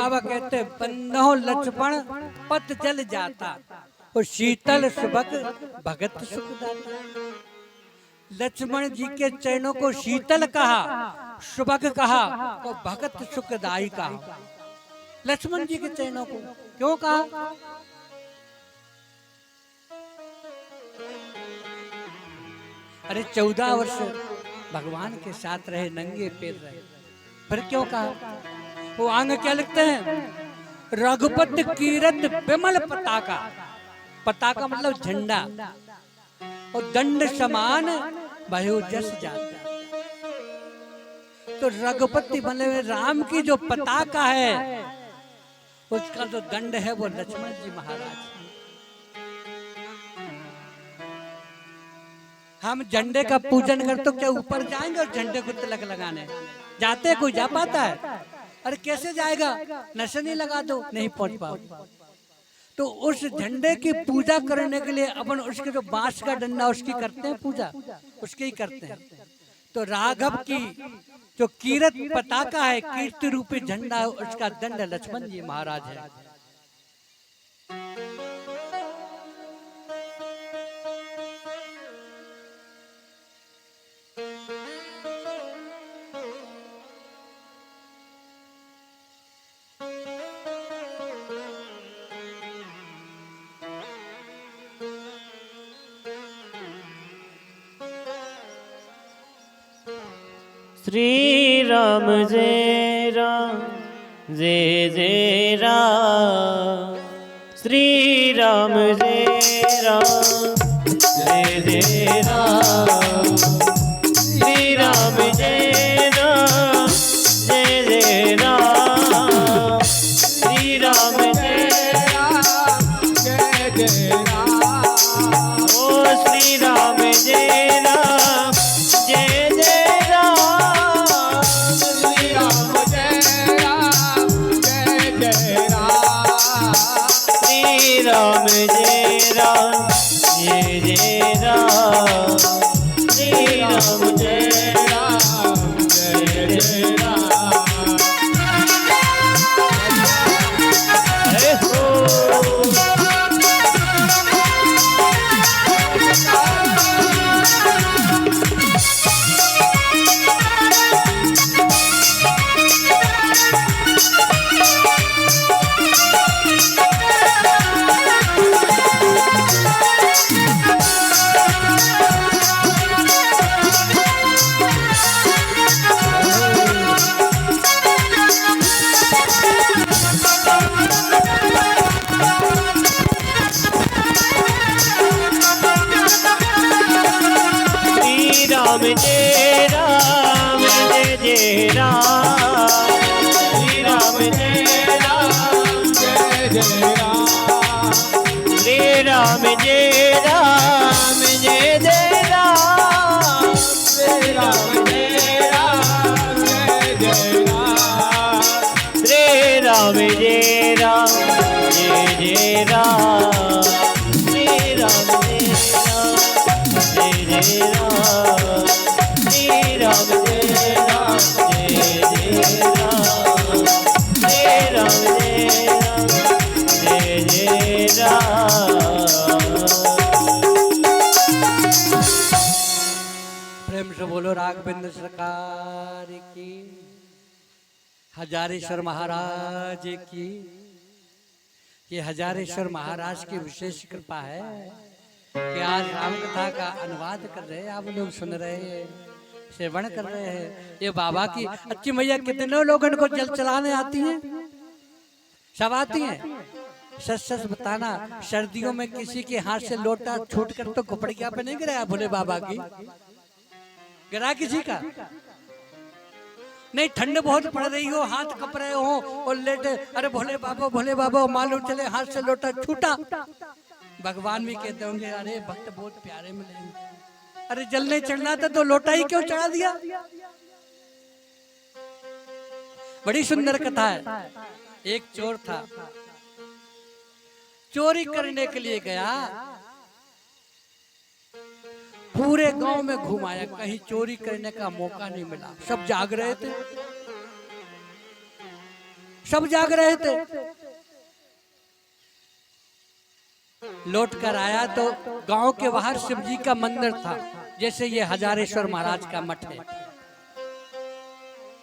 बाबा कहते हैं बंधो लक्ष्मण पत जल जाता और शीतल सुबक भगत सुख दाता। लक्ष्मण जी के चरणों को शीतल कहा, सुबक कहा और भगत सुखदाई कहा। लक्ष्मण जी के चरणों को क्यों कहा? अरे 14 वर्ष भगवान के साथ रहे, नंगे पैर रहे, फिर क्यों कहा? वो आगे क्या लिखते हैं? रघुपति कीरत विमल पताका। पताका मतलब झंडा, और दंड समान भयो जस जाता। तो रघुपति मतलब राम की जो पताका है, उसका जो दंड है वो लक्ष्मण जी महाराज। हम झंडे का पूजन करते तो क्या ऊपर जाएंगे और झंडे को तिलक लगाने जाते? कोई जा पाता है? अरे कैसे जाएगा? नशनी लगा दो, नहीं पहुंच पाओ। तो उस झंडे की पूजा करने के लिए अपन उसके जो बांस का डंडा उसकी करते हैं पूजा, उसकी ही करते हैं। तो राघव की जो कीरत पताका है, कीर्ति रूपी झंडा है, उसका दंड लक्ष्मण जी महाराज है। श्री राम जय राम जय जय राम। श्री राम जय राम जय जय राम। श्री राम जय राम जय जय राम। श्री राम जय राम जय जय राम। ओ श्री राम जय राम जय जय राम। श्री राम जय राम जय जय राम। श्री राम जय राम जय जय राम। श्री राम जय राम जय जय राम। जय हो। श्री राम जय राम जय जय राम। श्री राम जय राम जय जय राम। श्री राम जय राम जय जय राम। श्री राम जय राम जय जय राम। श्री राम जय राम जय जय राम। श्री राम जय राम जय जय राम। श्री राम जय राम जय जय राम। श्री राम जय राम जय जय राम। प्रेम से बोलो राघवेंद्र सरकार की, हजारेश्वर महाराज की। ये हजारेश्वर महाराज की विशेष कृपा है कि आज राम कथा का अनुवाद कर रहे हैं, आप लोग सुन रहे हैं, सेवन कर रहे हैं। ये बाबा की अच्छी मैया कितने लोगों को जल चलाने आती हैं? सब आती हैं। सच सच बताना, सर्दियों में किसी के हाथ से लोटा छूट कर तो घुपड़िया पे नहीं गिराया भोले बाबा की? गिरा किसी का? नहीं, ठंड बहुत पड़ रही हो, हाथ कप रहे हो और लेटे, अरे भोले बाबा मालूम चले हाथ से लोटा छूटा। भगवान भी कहते होंगे अरे भक्त बहुत प्यारे मिलेंगे। अरे जल नहीं चढ़ना था तो लोटा ही क्यों चढ़ा दिया? बड़ी सुंदर कथा है। एक चोर था, चोरी करने के लिए गया, पूरे गांव में घुमाया, कहीं चोरी करने का मौका नहीं मिला। सब जाग रहे थे, सब जाग रहे थे। लौट कर आया तो गांव के बाहर शिव जी का मंदिर था, जैसे ये हजारेश्वर महाराज का मठ है।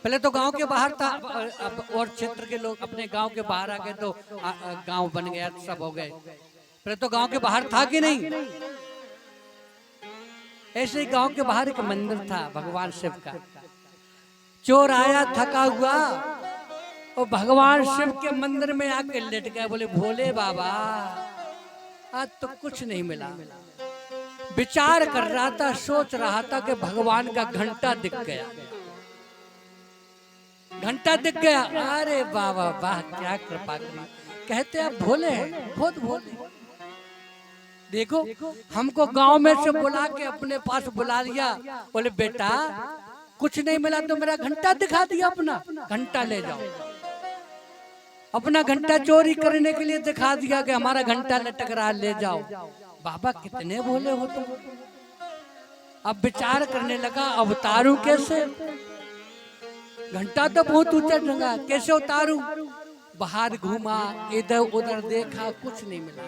पहले तो गांव के बाहर था, अब और क्षेत्र के लोग अपने गांव के बाहर आ गए तो गांव बन गया, सब हो गए। पहले तो गांव के बाहर था कि नहीं? ऐसे ही गांव के बाहर एक मंदिर था भगवान शिव का। चोर आया थका हुआ और भगवान शिव के मंदिर में आके लेट गए। बोले भोले बाबा आज तो कुछ नहीं मिला। विचार कर रहा था, सोच रहा था कि भगवान का घंटा दिख गया। घंटा दिख गया, अरे बाबा वाह क्या कृपा करी। कहते आप भोले हैं, बहुत भोले। देखो हमको गांव में से बुला के अपने पास बुला लिया। बोले बेटा कुछ नहीं मिला तो मेरा घंटा दिखा दिया, अपना घंटा ले जाओ। अपना घंटा चोरी करने के लिए दिखा दिया कि हमारा घंटा लटक रहा, ले जाओ। बाबा कितने भोले हो तुम। अब विचार करने लगा अब उतारू कैसे, घंटा तो बहुत ऊंचा टंगा, कैसे उतारू। बाहर घूमा, इधर उधर देखा, कुछ नहीं मिला।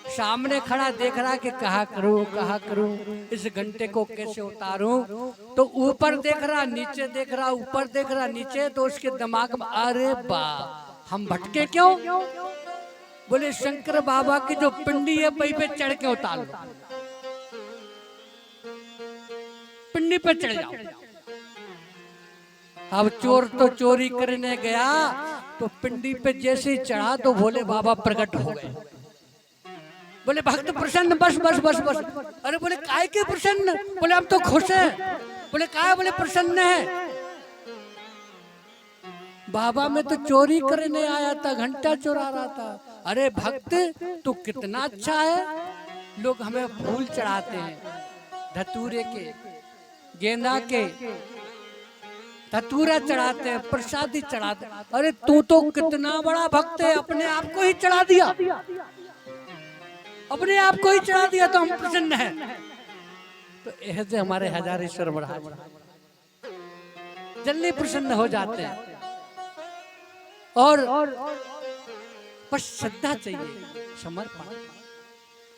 सामने खड़ा देख रहा कि कहा करूं इस घंटे को कैसे उतारूं। तो ऊपर देख रहा, नीचे देख रहा, ऊपर देख रहा, नीचे। तो उसके दिमाग में अरे बा हम भटके क्यों। बोले शंकर बाबा की जो पिंडी है वहीं पे चढ़ के उतार लो, पिंडी पे चढ़ जाओ। अब चोर तो चोरी करने गया तो पिंडी पे जैसे ही चढ़ा तो भोले बाबा प्रकट हो गए। बोले भक्त प्रसन्न, बस बस बस बस। अरे बोले काय के प्रसन्न। बोले हम तो खुश है। बोले काय। बोले प्रसन्न है। बाबा मैं तो चोरी करने आया था, घंटा चुरा रहा था। अरे भक्त तू कितना अच्छा है। लोग हमें फूल चढ़ाते हैं, धतूरे के, गेंदा के, धतूरा चढ़ाते हैं, प्रसादी चढ़ाते हैं। अरे तू तो कितना बड़ा भक्त है, अपने आप को ही चढ़ा दिया, अपने आप को ही चढ़ा दिया तो हम प्रसन्न हैं। तो ऐसे हमारे हजारेश्वर महाराज जल्दी प्रसन्न हो जाते हैं। और बस श्रद्धा चाहिए, समर्पण।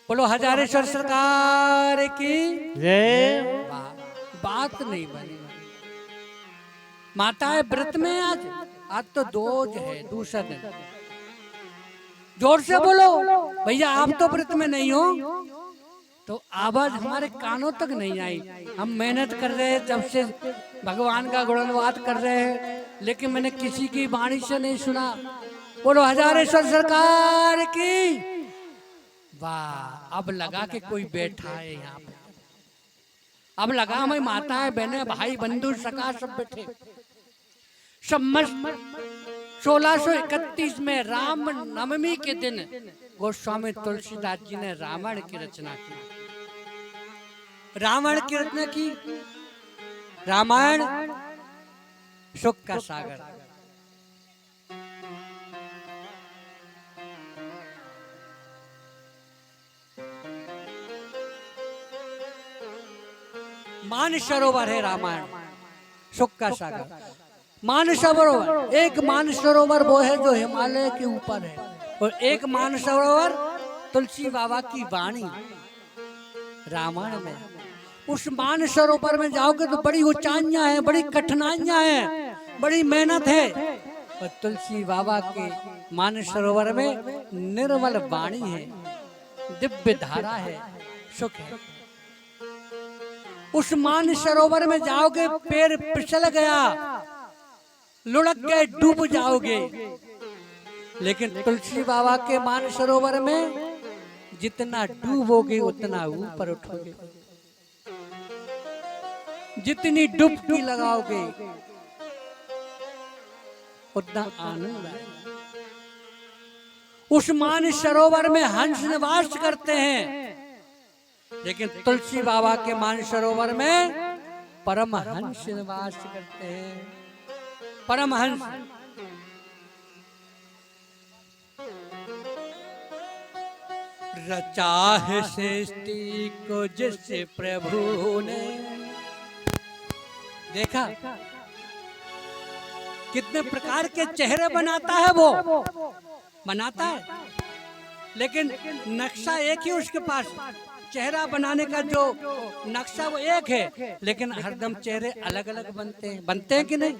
बोलो हजारेश्वर सरकार की जय। बात नहीं बनी। माता है व्रत में आज तो दोज है, दूसरा दिन। जोर से बोलो भैया, आप तो व्रत में नहीं हो। तो आवाज हमारे कानों तक नहीं आई। हम मेहनत कर रहे हैं, जब से भगवान का गुणगान कर रहे हैं, लेकिन मैंने किसी की वाणी से नहीं सुना। बोलो हजारेश्वर सरकार की। वाह, अब लगा कि कोई बैठा है यहाँ पे। अब लगा हमें माताएं बहने भाई बंधु सखा सब बैठे। सम्मत 1631 में राम नवमी के दिन गोस्वामी तुलसीदास जी ने रामायण की रचना की। रामायण की रचना की। रामायण सुख का सागर। मानसरोवर है रामायण, सुख का सागर। मानसरोवर, एक मानसरोवर वो है जो हिमालय के ऊपर है, और एक मानसरोवर तुलसी बाबा की वाणी रामायण में। उस मानसरोवर में जाओगे तो बड़ी ऊंचाइयां हैं, बड़ी कठिनाइयां हैं, बड़ी मेहनत है। और तुलसी बाबा के मानसरोवर में निर्मल वाणी है, दिव्य धारा है, सुख है। उस मानसरोवर में जाओगे पैर फिसल गया, लुढ़क गए, डूब जाओगे। लेकिन तुलसी बाबा के मानसरोवर में जितना डूबोगे उतना ऊपर उठोगे, जितनी डुबकी लगाओगे उतना आनंद आएगा। उस मानसरोवर में हंस निवास करते हैं, लेकिन तुलसी बाबा के मानसरोवर में परमहंस निवास करते हैं। परमहंस रचा है सृष्टि को जिससे प्रभु ने। देखा कितने प्रकार के चेहरे बनाता है वो, बनाता है, लेकिन नक्शा एक ही उसके पास। चेहरा बनाने का जो नक्शा वो एक है, लेकिन हरदम चेहरे अलग अलग बनते हैं कि नहीं?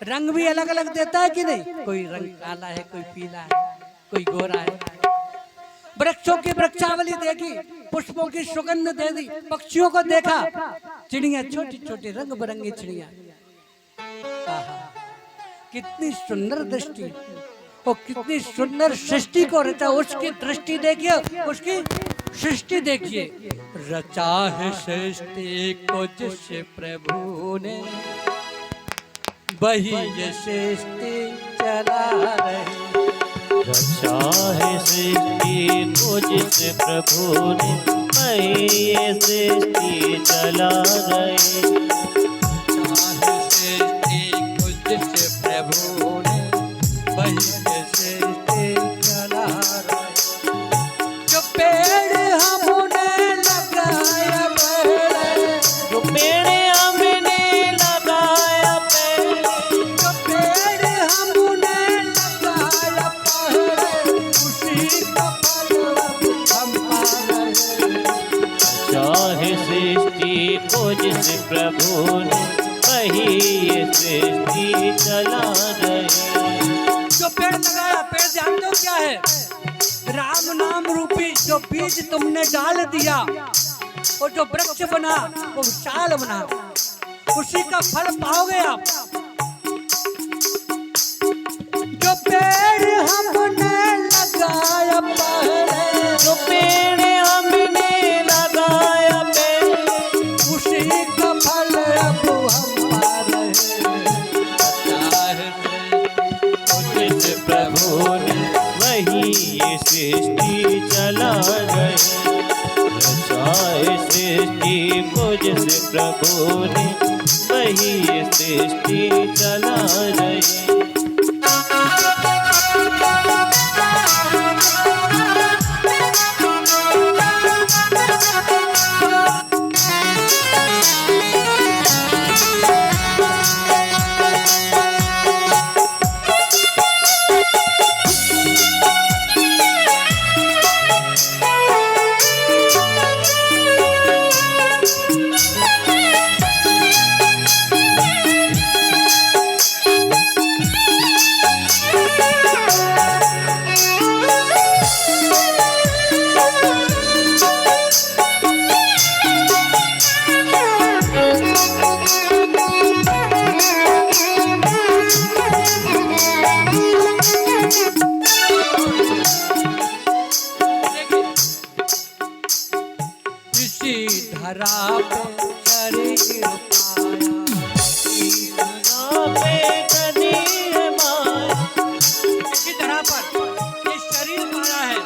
रंग भी अलग अलग देता है कि नहीं? कोई रंग काला है, कोई पीला है, कोई गोरा है। वृक्षों की वृक्षावली देखी, पुष्पों की सुगंध दे दी, पक्षियों को देखा, चिड़िया छोटी छोटी रंग बिरंगी चिड़िया। कितनी सुंदर दृष्टि और कितनी सुंदर सृष्टि को रचा। उसकी दृष्टि देखिए, उसकी सृष्टि देखिए। रचा है सृष्टि को जिस प्रभु ने, वही ये सृष्टि चला रहे। रचा है सृष्टि को जिस प्रभु ने, वही ये सृष्टि चला रहे। सृष्टि को जिस प्रभु ने, वही ये सृष्टि चला रहे। जो पेड़ हमने लगाया पहले, जो पेड़ हमने लगाया पहले, जो पेड़ हमने लगाया पहले, उसी का फल हम पा रहे। चाहे सृष्टि को जिस प्रभु ने, वही ये सृष्टि चला रहे। जो पेड़ लगाया, पेड़ जानते हो क्या है? राम नाम रूपी जो बीज तुमने डाल दिया, और जो वृक्ष बना वो साल बना, उसी का फल पाओगे आप। जो पेड़ हमने लगाया पहले, जो पेड़ हमने लगाया पहले, उसी का फल अब हम पा रहे। जिस प्रभु ने, वही ये सृष्टि चला रहे। रचाए सृष्टि को जिस प्रभु ने, वही ये सृष्टि चला रहे। धरा पे शरीर इसी धरा पर ये शरीर पाया है।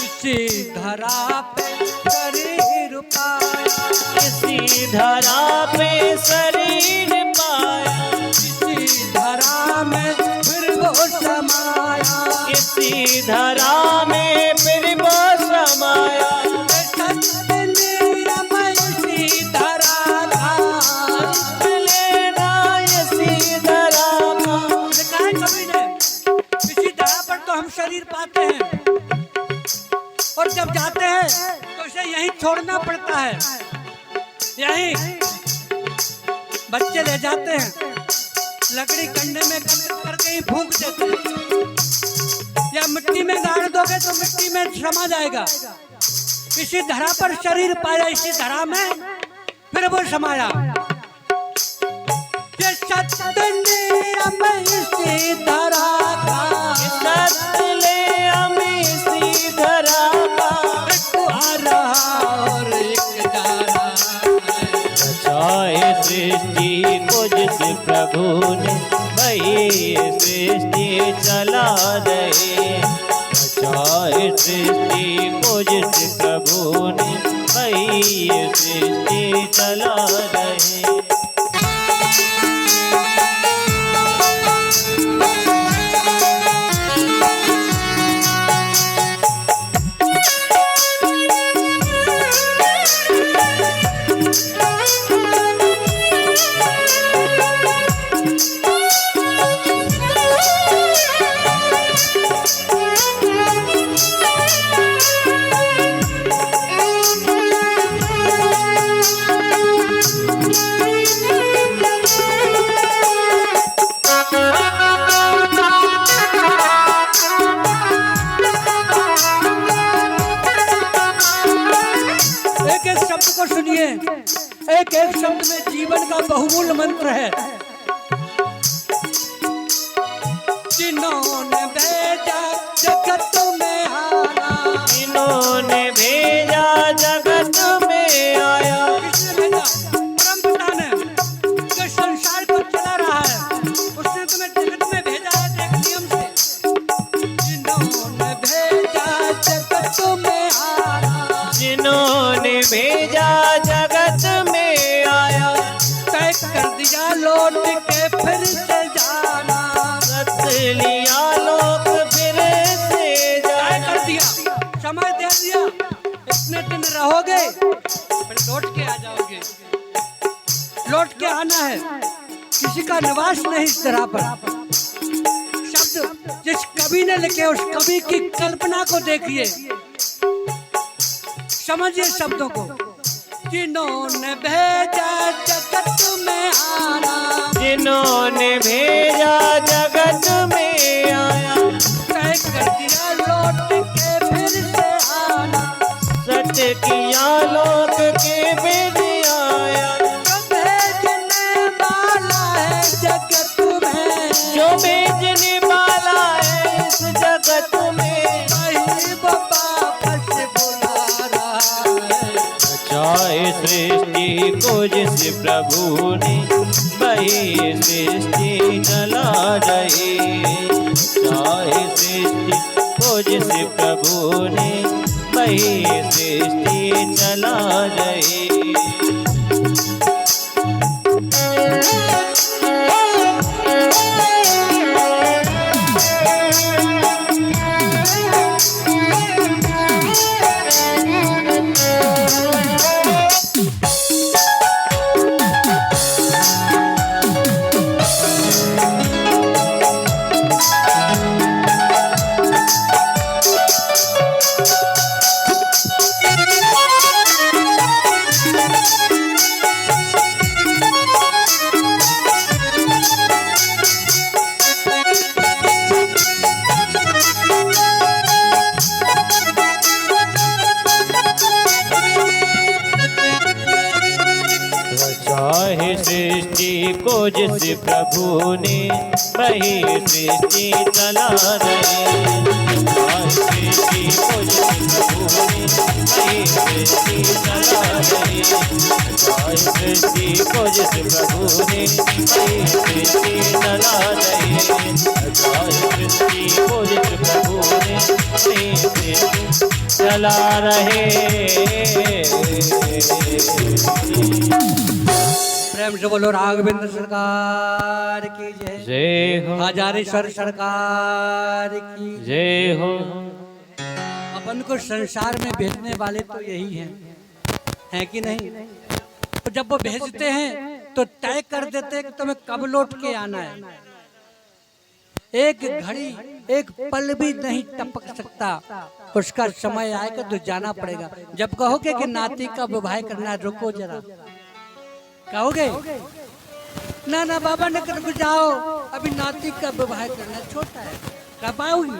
इसी धरा पे शरीर पाया, इसी धरा पे शरीर पाया, इसी धरा में फिर वो समाया, इसी धरा में फिर वो समाया। शरीर पाते हैं और जब जाते हैं तो इसे यहीं छोड़ना पड़ता है। यहीं बच्चे ले जाते हैं, लकड़ी कंडे में करके ही फूंक देते हैं, या मिट्टी में गाड़ दोगे तो मिट्टी में समा जाएगा। इसी धरा पर शरीर पाया, इसी धरा में फिर वो समाया। ये सत्य में इसी धरा का, सृष्टि को जिस प्रभु ने, वही सृष्टि चला रहे। रचाए सृष्टि को जिस प्रभु ने, वही सृष्टि चला रहे। एक एक शब्द को सुनिए, एक एक शब्द में जीवन का बहुमूल्य मंत्र है। जिन्होंने भेजा जगत में आना, जिन्होंने भेजा जगत में आया, किसने भेजा? परम पिता ने, जो संसार को चला रहा है, उसने तुम्हें जगत में भेजा है एक नियम से। जिन्होंने भेजा जगत में आना, जिन्होंने भेजा जगत में आया, तय कर दिया लौट के फिर से जाना। सत लिया लोक फिर से तय जाना। कर दिया, समय दे दिया, इतने दिन रहोगे फिर लौट के आ जाओगे। लौट के आना है, किसी का निवास नहीं इस तरह पर। शब्द जिस कवि ने लिखे उस कवि की कल्पना को देखिए, समझिए शब्दों को। जिन्होंने भेजा जगत में आना, जिन्होंने भेजा जगत में आया, तय कर दिया लौट के फिर से आना। सच किया लोक के फिर आया। जो भेजने वाला है जगत में, जो भेजने वाला है इस जगत में, वही बाबा फर्श बुला रहा है। चाहे सृष्टि को जिस प्रभु ने वही सृष्टि चला रही। चाहे सृष्टि को जिस प्रभु ने वही सृष्टि चला रही। चाहे सृष्टि को जिस प्रभु ने वही सृष्टि चला रहे। चाहे सृष्टि को जिस प्रभु ने वही सृष्टि चला रहे। चाहे सृष्टि को जिस प्रभु ने वही सृष्टि चला रहे। चाहे सृष्टि को जिस प्रभु ने वही सृष्टि चला रहे। प्रेम से बोलो राघवेंद्र सरकार की जय। जय हो। हजारेश्वर सरकार की जय हो। अपन को संसार में भेजने वाले तो यही हैं कि नहीं? तो जब वो भेजते हैं तो तय कर देते हैं कि तुम्हें कब लौट के आना है। एक घड़ी एक पल भी नहीं टपक सकता, उसका समय आएगा तो जाना पड़ेगा। जब कहोगे कि नाती का विवाह करना, रुको जरा, कहोगे ना ना बाबा ने कर जाओ, अभी नाती का विवाह करना, छोटा है, कर पाओगी?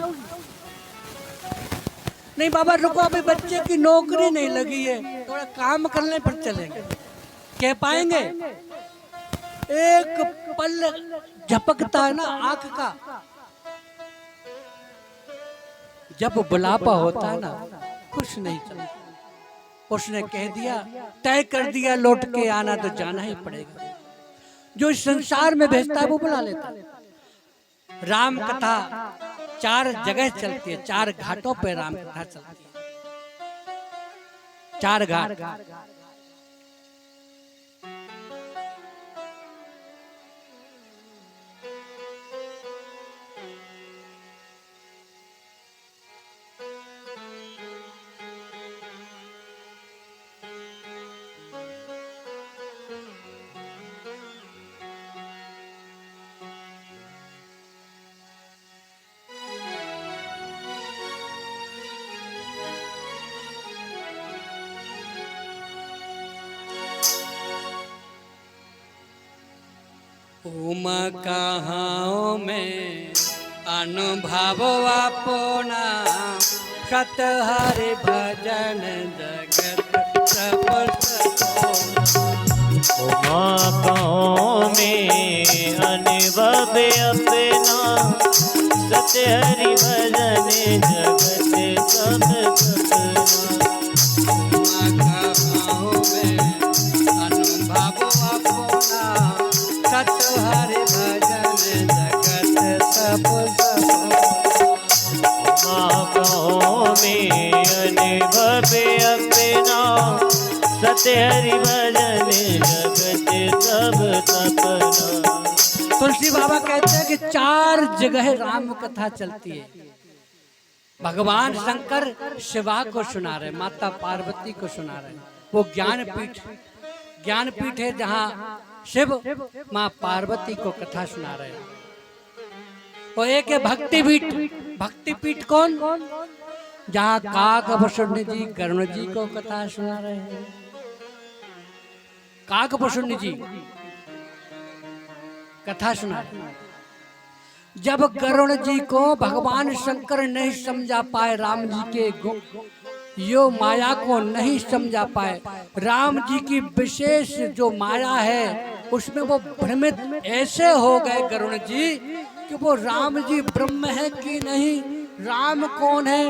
नहीं बाबा रुको, अभी बच्चे की नौकरी नहीं लगी है, थोड़ा काम करने पर चलेंगे। कह पाएंगे? एक पल झपकता है ना आंख का, जब बुलापा होता है ना, कुछ नहीं चलता। उसने कह दिया, तय कर दिया लौट के आना तो जाना ही पड़ेगा। जो इस संसार में भेजता है वो बुला लेता है। राम कथा 4 जगह चलती है, 4 घाटों पे राम कथा चलती है। 4 घाट। उम कहाँ में अनुभव अपना, सत हरि भजन जगत सब गाँव में अनुभव अपना सत्य हरि भजन जगत सब सपना। अनुभव अपना सत्य हरि भजन जगत सब माँ गाँव में अनुभव अपना सत्य हरि भजन जगत सब सपना। तुलसी बाबा कहते हैं कि 4 जगह राम कथा चलती है। भगवान शंकर शिवा को सुना रहे, माता पार्वती को सुना रहे। वो ज्ञानपीठ है जहाँ शिव माँ पार्वती को कथा सुना रहे हैं। और एक है भक्तिपीठ। भक्तिपीठ कौन? जहाँ काकभूषण जी कर्ण जी को कथा सुना रहे हैं। काकभूषण जी कथा सुना रहे हैं। जब करुण जी को भगवान शंकर नहीं समझा पाए, राम जी के यो माया को नहीं समझा पाए, राम जी की विशेष जो माया है उसमें वो भ्रमित ऐसे हो गए करुण जी कि वो राम जी ब्रह्म है कि नहीं, राम कौन है,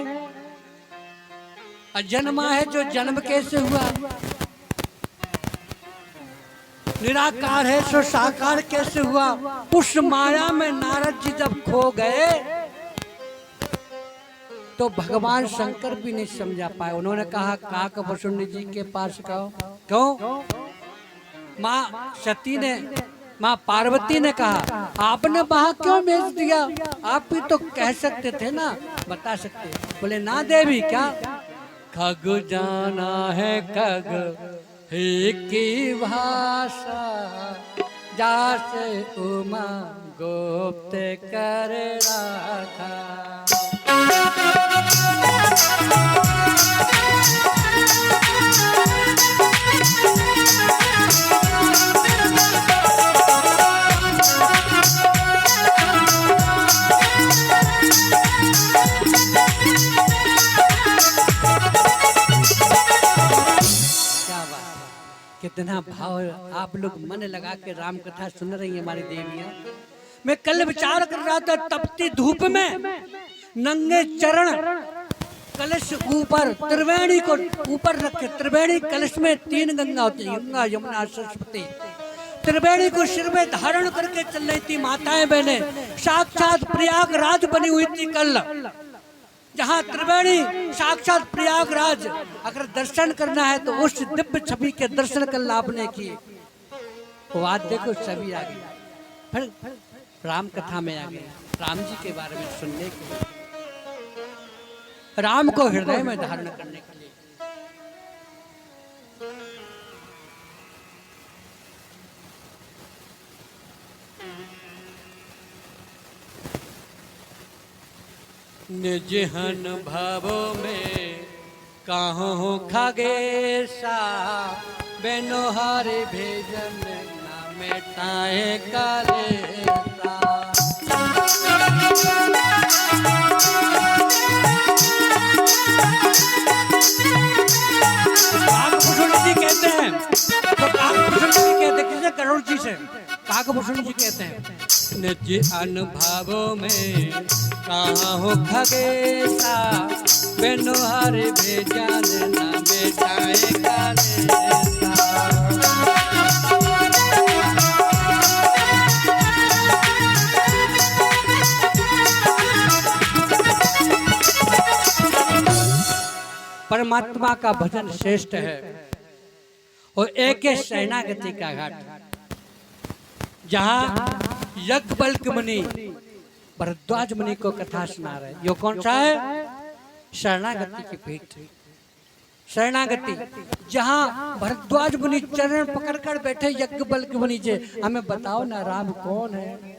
अजन्मा है जो जन्म कैसे हुआ, निराकार है सो साकार कैसे हुआ। उस माया में नारद जी जब खो गए तो भगवान शंकर भी नहीं समझा पाए। उन्होंने कहा काकभूषण जी के पास कहो। क्यों? माँ सती ने, माँ पार्वती ने कहा आपने वहां क्यों भेज दिया, आप भी तो कह सकते थे ना, बता सकते। बोले ना देवी, क्या खग जाना है खग की भाषा, जासे उमा गुप्त कर रखा। कितना भाव आप लोग मन लगा के राम कथा सुन रही हैं हमारी देवियां। मैं कल विचार कर रहा था, तपती धूप में नंगे चरण कलश ऊपर, त्रिवेणी को ऊपर रखे। त्रिवेणी कलश में 3 गंगा होती है, गंगा यमुना सरस्वती। त्रिवेणी को सिर में धारण करके चल रही थी माताएं बहनें। साक्षात प्रयागराज बनी हुई थी कल, जहाँ त्रिवेणी साक्षात प्रयागराज। अगर दर्शन करना है तो उस दिव्य छवि के दर्शन कल आपने किए। वो आज देखो छवि आ गई, फिर राम कथा में आ गए, राम जी के बारे में सुनने के लिए, राम को हृदय में धारण करने के लिए। निजहन भावों में काहूँ खगेशा, बेनो हरि भेजन ना मेटाए कलेसा। काकभूषण जी कहते हैं, तो काकभूषण जी कहते हैं, किसे करुण जी से काकभूषण जी कहते हैं, निज अनुभवों में कहाँ हो खगेसा, बेनो हरि भेजन ना मेटाए कलेसा। परमात्मा का भजन श्रेष्ठ है। और एक है शरणागति का घाट, जहाँ यज्ञवल्क्य मुनि भरद्वाज मुनि को कथा सुना रहे। यो कौन सा है? शरणागति की पीठ। शरणागति जहाँ भरद्वाज मुनि चरण पकड़कर बैठे यज्ञवल्क्य मुनि जी, हमें बताओ ना राम कौन है,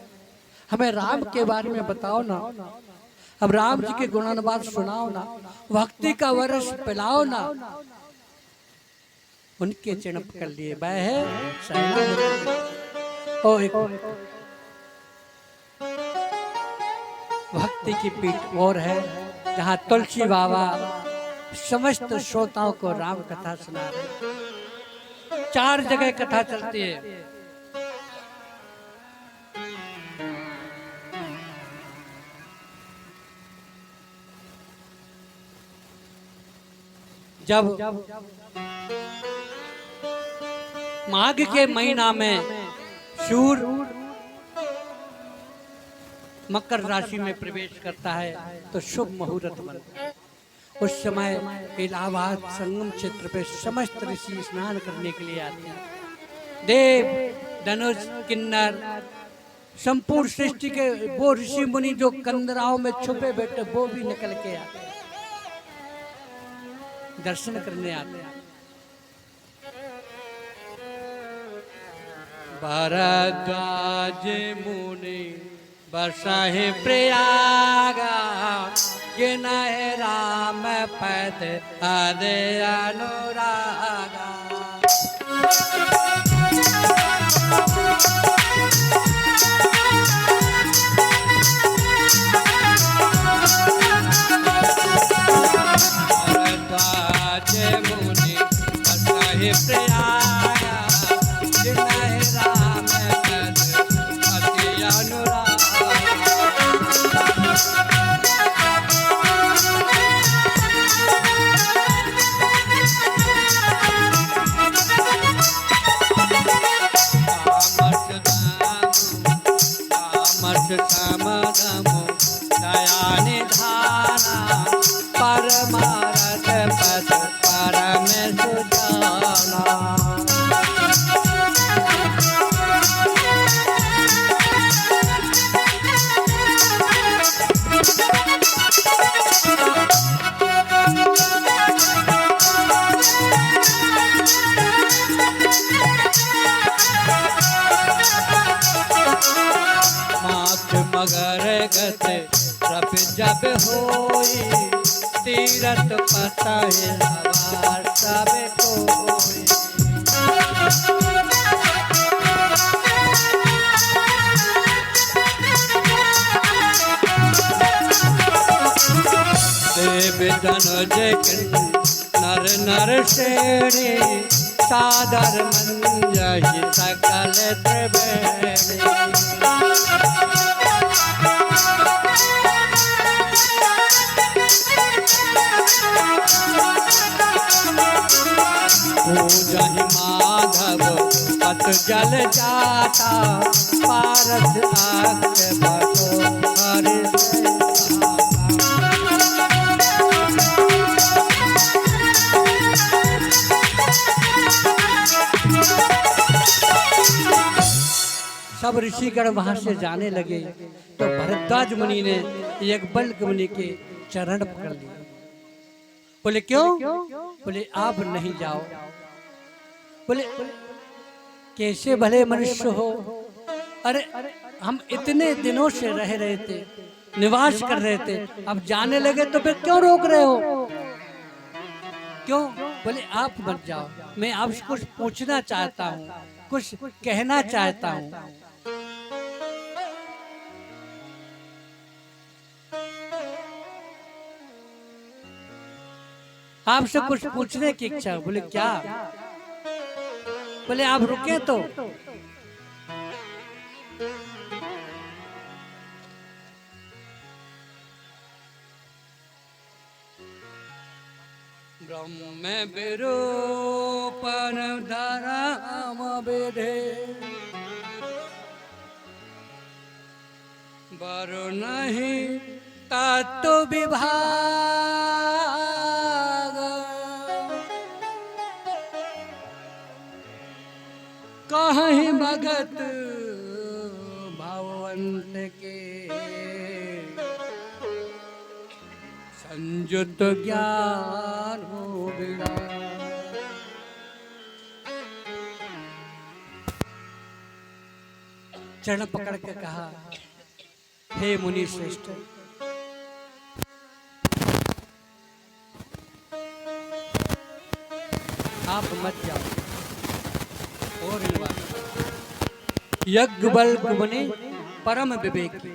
हमें राम के बारे में बताओ ना, अब राम जी के गुणानुवाद सुनाओ ना, भक्ति का वर्ष पिलाओ ना। उनके चरण पकड़ लिए वह है शरणागति। और एक भक्ति की पीठ और है, जहाँ तुलसी बाबा समस्त श्रोताओं को राम कथा सुना रहे। 4 जगह कथा चलती है। जब माघ के महीना में सूर्य मकर राशि में प्रवेश करता है तो शुभ मुहूर्त बनता है। उस समय इलाहाबाद संगम क्षेत्र पे समस्त ऋषि स्नान करने के लिए आते हैं। देव, धनुष, किन्नर, संपूर्ण सृष्टि के वो ऋषि मुनि जो कंदराओं में छुपे बैठे वो भी निकल के आते हैं, दर्शन करने आते हैं। भरद्वाज मुनि बरसाहे प्रयागा, जिन्हें राम पद आदे अनुरागा। भरद्वाज मुनि बरसाहे प्रयागा, जिन्हें राम पद आदे अनुरागा। परमारथ पद परम सुजाना। माख मगर गत रब जब होई, तीरथ पता है हवार सब कोई। देव धनुज नर नर श्रेणी, सादर मंजहि सकल त्रिवेणी। पूजहि माधव पत जल जाता, पारस आख्य बतो हरि से सब ऋषिगण वहां से जाने लगे तो भरद्वाज मुनि ने यज्ञवल्क्य मुनि के चरण पकड़ लिए। बोले क्यों? बोले आप नहीं जाओ। बोले कैसे भले मनुष्य हो, अरे हम इतने दिनों से रह रहे थे, निवास कर रहे थे, अब जाने लगे तो फिर क्यों रोक रहे हो? क्यों? बोले आप मत जाओ, मैं आपसे कुछ पूछना चाहता हूँ, कुछ कहना चाहता हूँ। आपसे कुछ पूछने की इच्छा। बोले क्या? बोले आप रुके तो। ब्रह्म विरूपण धर्म विधे, बरु नहीं तत्व विभाग। कहीं भगत भगवंत के, संयुत ज्ञान हो बिना। चरण पकड़ के कहा, हे मुनि श्रेष्ठ, आप मत जाओ। और यज्ञवल्क्य मुनि परम विवेकी,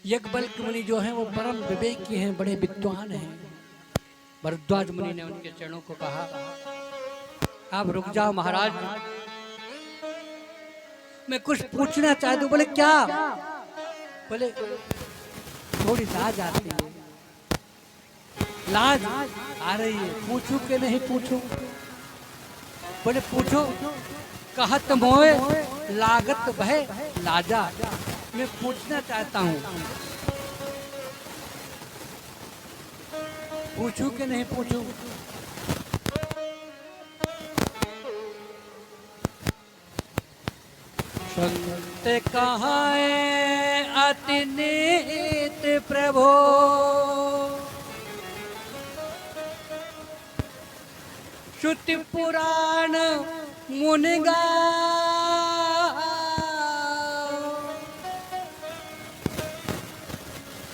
यज्ञवल्क्य मुनि जो हैं वो परम विवेकी हैं, बड़े विद्वान हैं। भरद्वाज मुनि ने उनके चरणों को कहा, आप रुक जाओ महाराज, मैं कुछ पूछना चाहता हूं। बोले क्या? बोले थोड़ी लाज आती है, लाज आ रही है, पूछू कि नहीं पूछू? बोले पूछो। कहत मोए लागत भय लाजा, मैं पूछना चाहता हूँ, पूछू कि नहीं पूछू? संत कहाँ अति नीत प्रभो, श्रुति पुराण मुनिगा,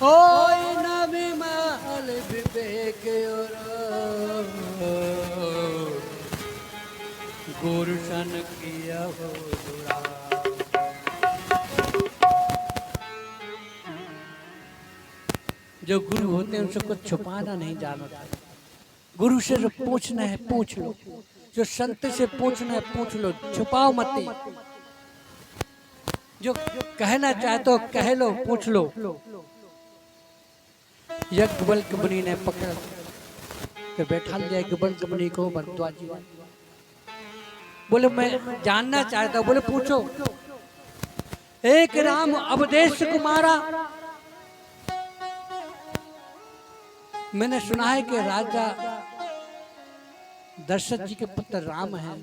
होय न विमल विवेक और गुरुशन किया हो दुरा। जो गुरु होते हैं उनसे कुछ छुपाना नहीं जानता। गुरु से जो पूछना है पूछ लो, जो संत से पूछना है पूछ लो, छुपाओ मत। जो कहना चाहते हो कह लो, पूछ लो। यज्ञवल्क मुनि ने पकड़ के बैठा लिया यज्ञवल्क मुनि को भरद्वाज जी। बोले मैं जानना चाहता हूँ। बोले पूछो। एक राम अवधेश कुमारा, मैंने सुना है कि राजा दशरथ जी के पुत्र राम हैं,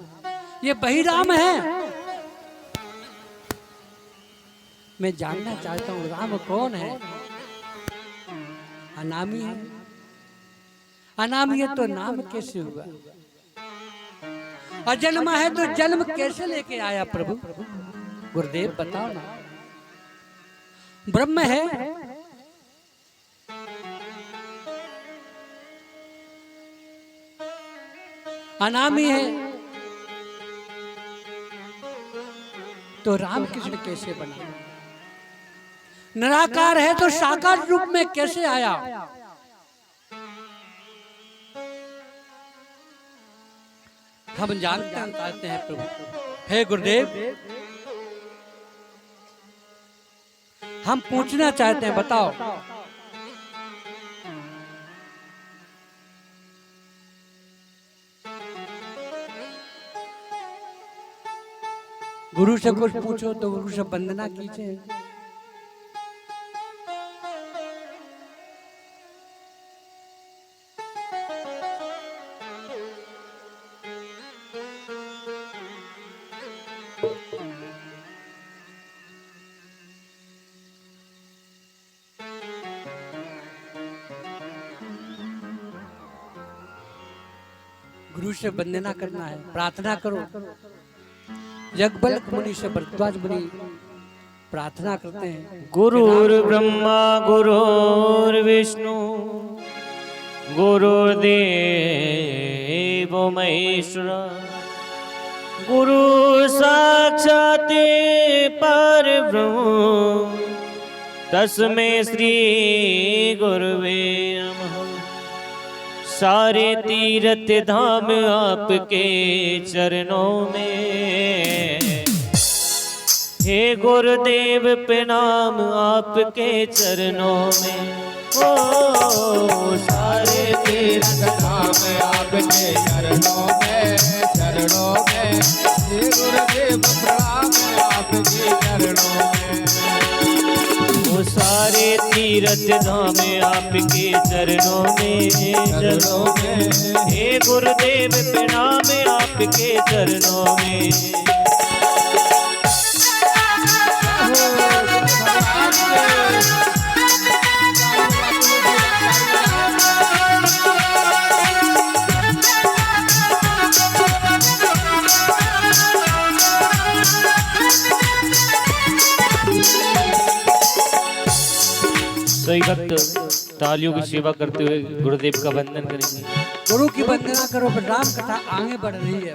ये वही राम है? मैं जानना चाहता हूँ राम कौन है? अनामी है। अनामी है तो नाम कैसे हुआ? अजन्म है तो जन्म कैसे लेके आया प्रभु? गुरुदेव बताओ ना। ब्रह्म है, अनामी है, तो राम कृष्ण कैसे बना? निराकार है तो साकार रूप में कैसे आया? हम जानते हैं प्रभु। हे गुरुदेव, हम पूछना चाहते हैं, बताओ। गुरु से कुछ पूछो तो गुरु से वंदना कीजिए। गुरु से वंदना करना है, प्रार्थना करो। यज्ञवल्क मुनि से भरद्वाज मुनि प्रार्थना करते हैं। गुरुर् ब्रह्मा गुरुर्विष्णु गुरुर्देव महेश्वर, गुरु साक्षात् परब्रह्म, तस्मै श्री गुरुवे नमः। सारे तीर्थ धाम आपके चरणों में, हे गुरुदेव प्रणाम आपके चरणों में। ओ सारे तीर्थ धाम आपके चरणों में, चरणों में। हे गुरुदेव प्रणाम आपके चरणों में। वो सारे तीर्थ धाम आपके चरणों में, चरणों में। हे गुरुदेव प्रणाम आपके चरणों में। सही भक्त तालियों की सेवा करते हुए गुरुदेव का वंदन करेंगे। गुरु की वंदना करो। राम कथा आगे बढ़ रही है,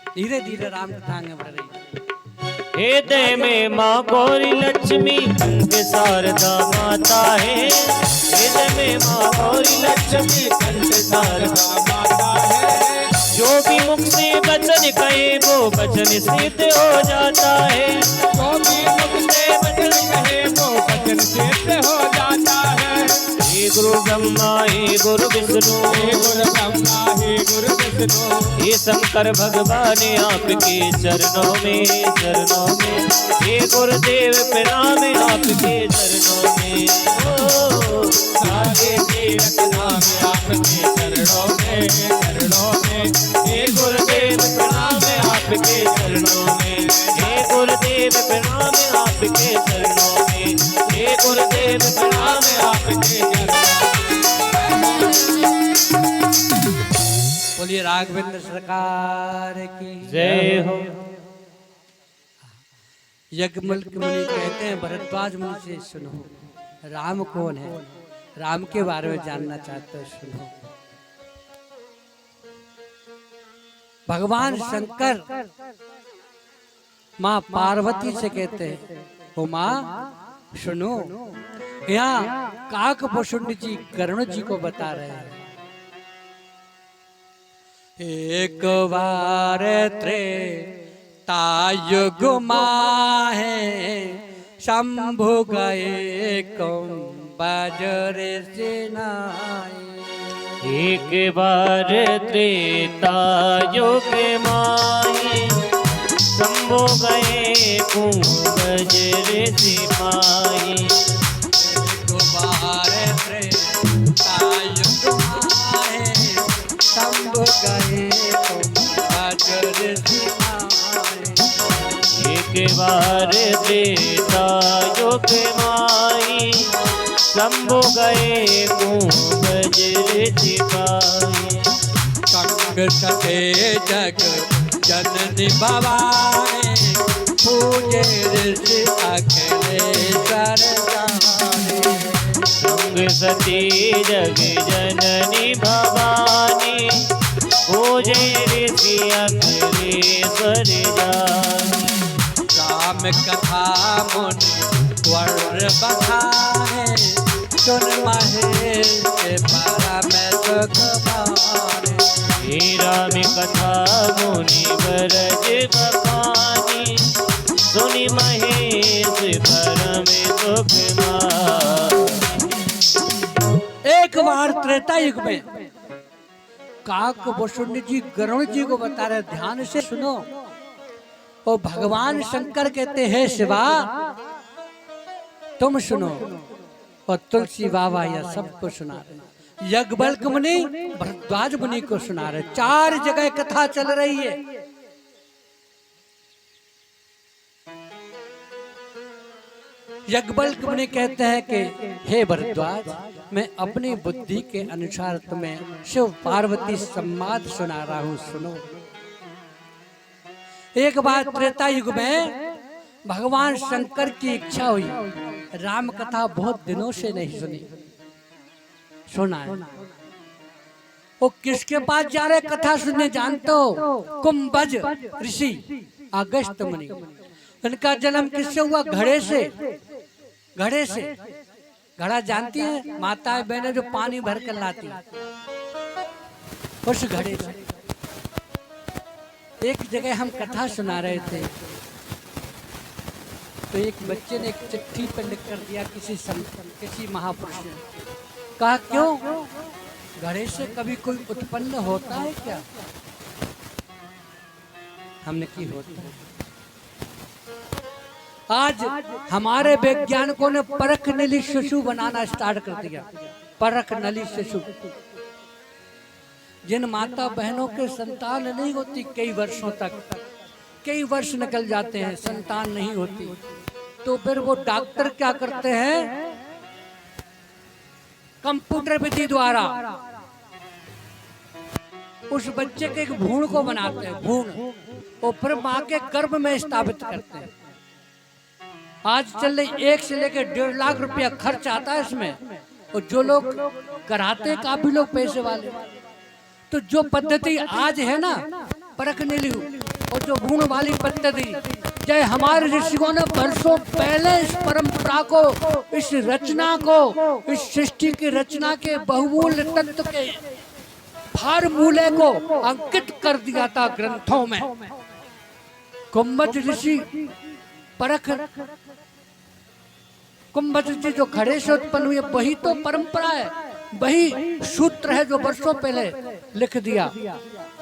धीरे धीरे राम कथा आगे बढ़ रही है। हे दे में माँ गौरी लक्ष्मी कंठ शारदा माता है। हे दे में माँ गौरी लक्ष्मी कंठ शारदा माता है। जो भी मुख से वचन कहे वो वचन सिद्ध हो जाता है। जो भी मुख से वचन कहे वो वचन सिद्ध हो जाता है। हे गुरु ब्रह्मा हे गुरु विष्णु, हे गुरु ब्रह्मा हे गुरु विष्णु, हे शंकर भगवान आपके चरणों में, चरणों में। हे गुरुदेव प्रणाम आपके चरणों में। ओ सारे तीरथ नाम आपके चरणों में, चरणों में। हे गुरुदेव प्रणाम आपके चरणों में, हे गुरुदेव प्रणाम आपके चरणों में, हे गुरुदेव प्रणाम आपके चरणों में। बोलिए राघवेंद्र सरकार की जय हो। यज्ञवल्क मुनि कहते हैं भरद्वाज मुनि से सुनो, राम कौन है? राम के बारे में जानना चाहते हो, सुनो। भगवान शंकर माँ पार्वती से कहते हैं, ओ माँ सुनो, यहाँ काकभूषुंड जी कर्ण जी को बता रहे हैं, एक बार त्रेतायुग माहे शंभु गए बजरे से नाए। एक बार त्रेता युग माए शंभु गए बजरे सिपाही। एक बार त्रेतायुग माहे शंभु गए बजरे से नाए। एक बार त्रेता युग माई शंभु गए बजरे सिपाही। कंग सके जग जननी भवानी पूजे ऋषि अखिलेश्वर जाने। संग सती जग जननी भवानी पूजे ऋषि अखिलेश्वर जानी। राम कथा मुनि वर बखाने सुन महेश परम सुख माने। हे राम कथा मुनि वरज बखानी सुनि महेश परम सुख माने। एक बार त्रेता युग में काकभूषुंड जी गरुड़ जी को बता रहे, ध्यान से सुनो। और भगवान शंकर कहते हैं शिवा तुम सुनो, और तुलसी बाबा यह सबको सुना रहे। यज्ञवल्क मुनि भरद्वाज मुनि को सुना रहे। 4 जगह कथा चल रही है। यज्ञवल्क मुनि कहते हैं कि हे भरद्वाज, मैं अपनी बुद्धि के अनुसार तुम्हें शिव पार्वती संवाद सुना रहा हूं, सुनो। एक बार त्रेता युग में भगवान शंकर की इच्छा हुई, राम कथा बहुत दिनों से नहीं सुनी, सुना है। वो किसके पास जा रहे कथा सुनने जानते हो? कुंभज ऋषि अगस्त्य मुनि। उनका जन्म किससे हुआ? घड़े से। घड़े से, घड़ा जानती है माताएं बहनें जो पानी भर कर लाती, उस घड़े से। एक जगह हम कथा सुना रहे थे तो एक बच्चे ने एक चिट्ठी पर लिख कर दिया किसी महापुरुष ने। कहा क्यों? घड़े से कभी कोई उत्पन्न होता है क्या? हमने की होता है। आज हमारे वैज्ञानिकों ने परख नली शिशु बनाना स्टार्ट कर दिया। परख नली शिशु, जिन माता बहनों के संतान नहीं होती कई वर्षों तक, कई वर्ष निकल जाते हैं, संतान नहीं होती, तो फिर वो डॉक्टर क्या करते हैं? कंप्यूटर विधि द्वारा उस बच्चे के एक भ्रूण को बनाते हैं, भ्रूण, और फिर मां के गर्भ में स्थापित करते हैं। आज चल 1 से लेकर 1.5 लाख रुपया खर्च आता है इसमें, और जो लोग कराते हैं काफी लोग पैसे वाले। तो जो पद्धति आज है ना परख नीली, और जो भ्रूण वाली पद्धति, जय हमारे ऋषियों ने वर्षों पहले इस परंपरा को, इस रचना को, इस सृष्टि की रचना के बहुमूल्य तत्व के फार्मूले को अंकित कर दिया था ग्रंथों में। कुंभज ऋषि परख, कुंभज ऋषि जो खड़े से उत्पन्न हुए, वही तो परंपरा है। वही सूत्र है जो वर्षों पहले लिख दिया।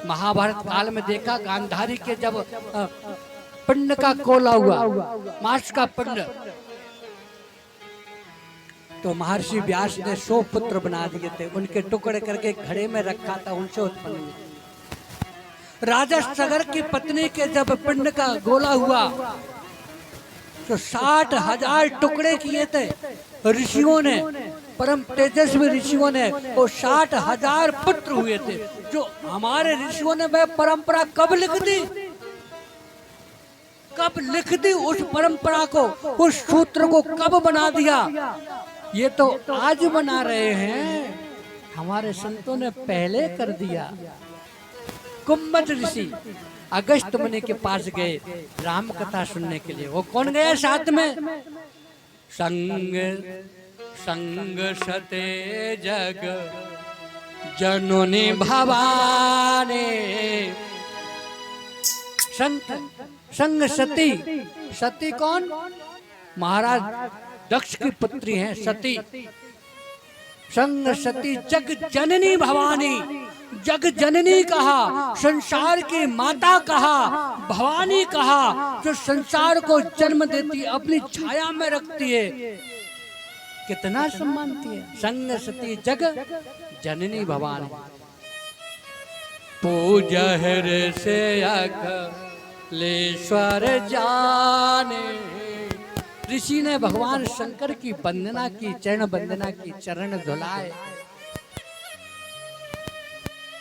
महाभारत काल में देखा गांधारी के जब पिंड का कोला हुआ, मांस का पिंड, तो महर्षि व्यास ने 100 पुत्र बना दिए थे, उनके टुकड़े करके घड़े में रखा था, उनसे उत्पन्न हुए। राजा सगर की पत्नी के जब पिंड का गोला हुआ तो 60,000 टुकड़े किए थे ऋषियों ने, परम तेजस्वी ऋषियों ने, वो 60,000 पुत्र हुए थे। जो हमारे ऋषियों ने वह परंपरा कब लिख दी, कब लिख दी उस परंपरा को, उस सूत्र को कब बना दिया? ये तो आज बना रहे हैं, हमारे संतों ने पहले कर दिया। कुम्भज ऋषि अगस्त मुनि के पास गए राम कथा सुनने के लिए। वो कौन गया साथ में? संग संग सते जग जननी भवानी। संग सती, सती कौन? महाराज दक्ष की पुत्री हैं सती। संग सती जग जननी भवानी, जग जननी कहा, संसार की माता कहा, भवानी कहा, जो संसार को जन्म देती, अपनी छाया में रखती है, कितना सम्मानती है। संग सती जग जननी भवानी। पूजहर से अखिलेश्वर जाने। ऋषि ने भगवान शंकर की वंदना की, चरण वंदना की, चरण धुलाए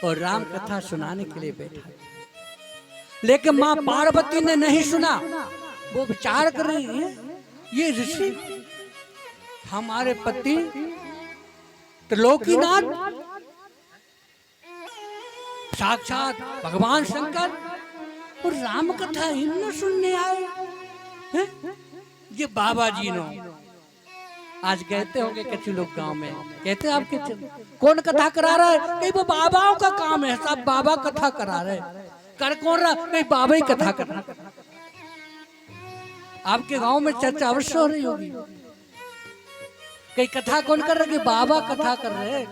और राम कथा सुनाने के लिए बैठा। लेकिन मां पार्वती ने नहीं सुना। वो विचार कर रही है, ये ऋषि हमारे पति त्रिलोकीनाथ साक्षात भगवान शंकर और राम कथा इन सुनने आए हैं? ये बाबा जी नो आज कहते होंगे कुछ लोग गांव में, कहते हैं आपके कौन कथा करा रहा है? कहीं वो बाबाओं का काम है, सब बाबा कथा करा रहे। कर कौन रहा? कहीं बाबा ही कथा कर रहा। आपके गांव में चर्चा अवश्य हो रही होगी, कहीं कथा कौन कर रहे? कि बाबा कथा कर रहे।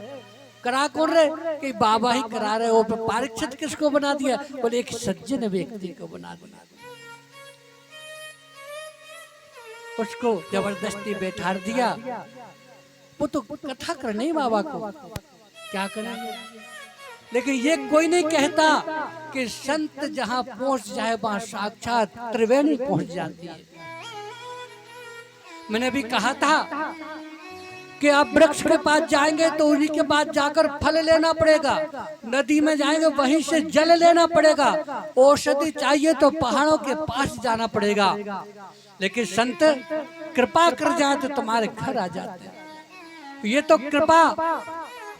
करा कौन रहे? कि बाबा ही करा रहे। वो परीक्षित किसको बना दिया? बोले एक सज्जन व्यक्ति को बना दिया, उसको जबरदस्ती बैठा दिया। वो तो कथा करने बाबा को क्या करेंगे। लेकिन ये कोई नहीं कहता कि संत जहां पहुंच जाए वहां साक्षात त्रिवेणी पहुंच जाती है। मैंने भी कहा था कि आप वृक्ष के पास जाएंगे तो उन्हीं के पास जाकर फल लेना पड़ेगा, नदी में जाएंगे वहीं से जल लेना पड़ेगा, औषधि चाहिए तो पहाड़ों के पास जाना पड़ेगा। लेकिन संत कृपा कर जाए तो तुम्हारे घर आ जाते हैं। ये तो कृपा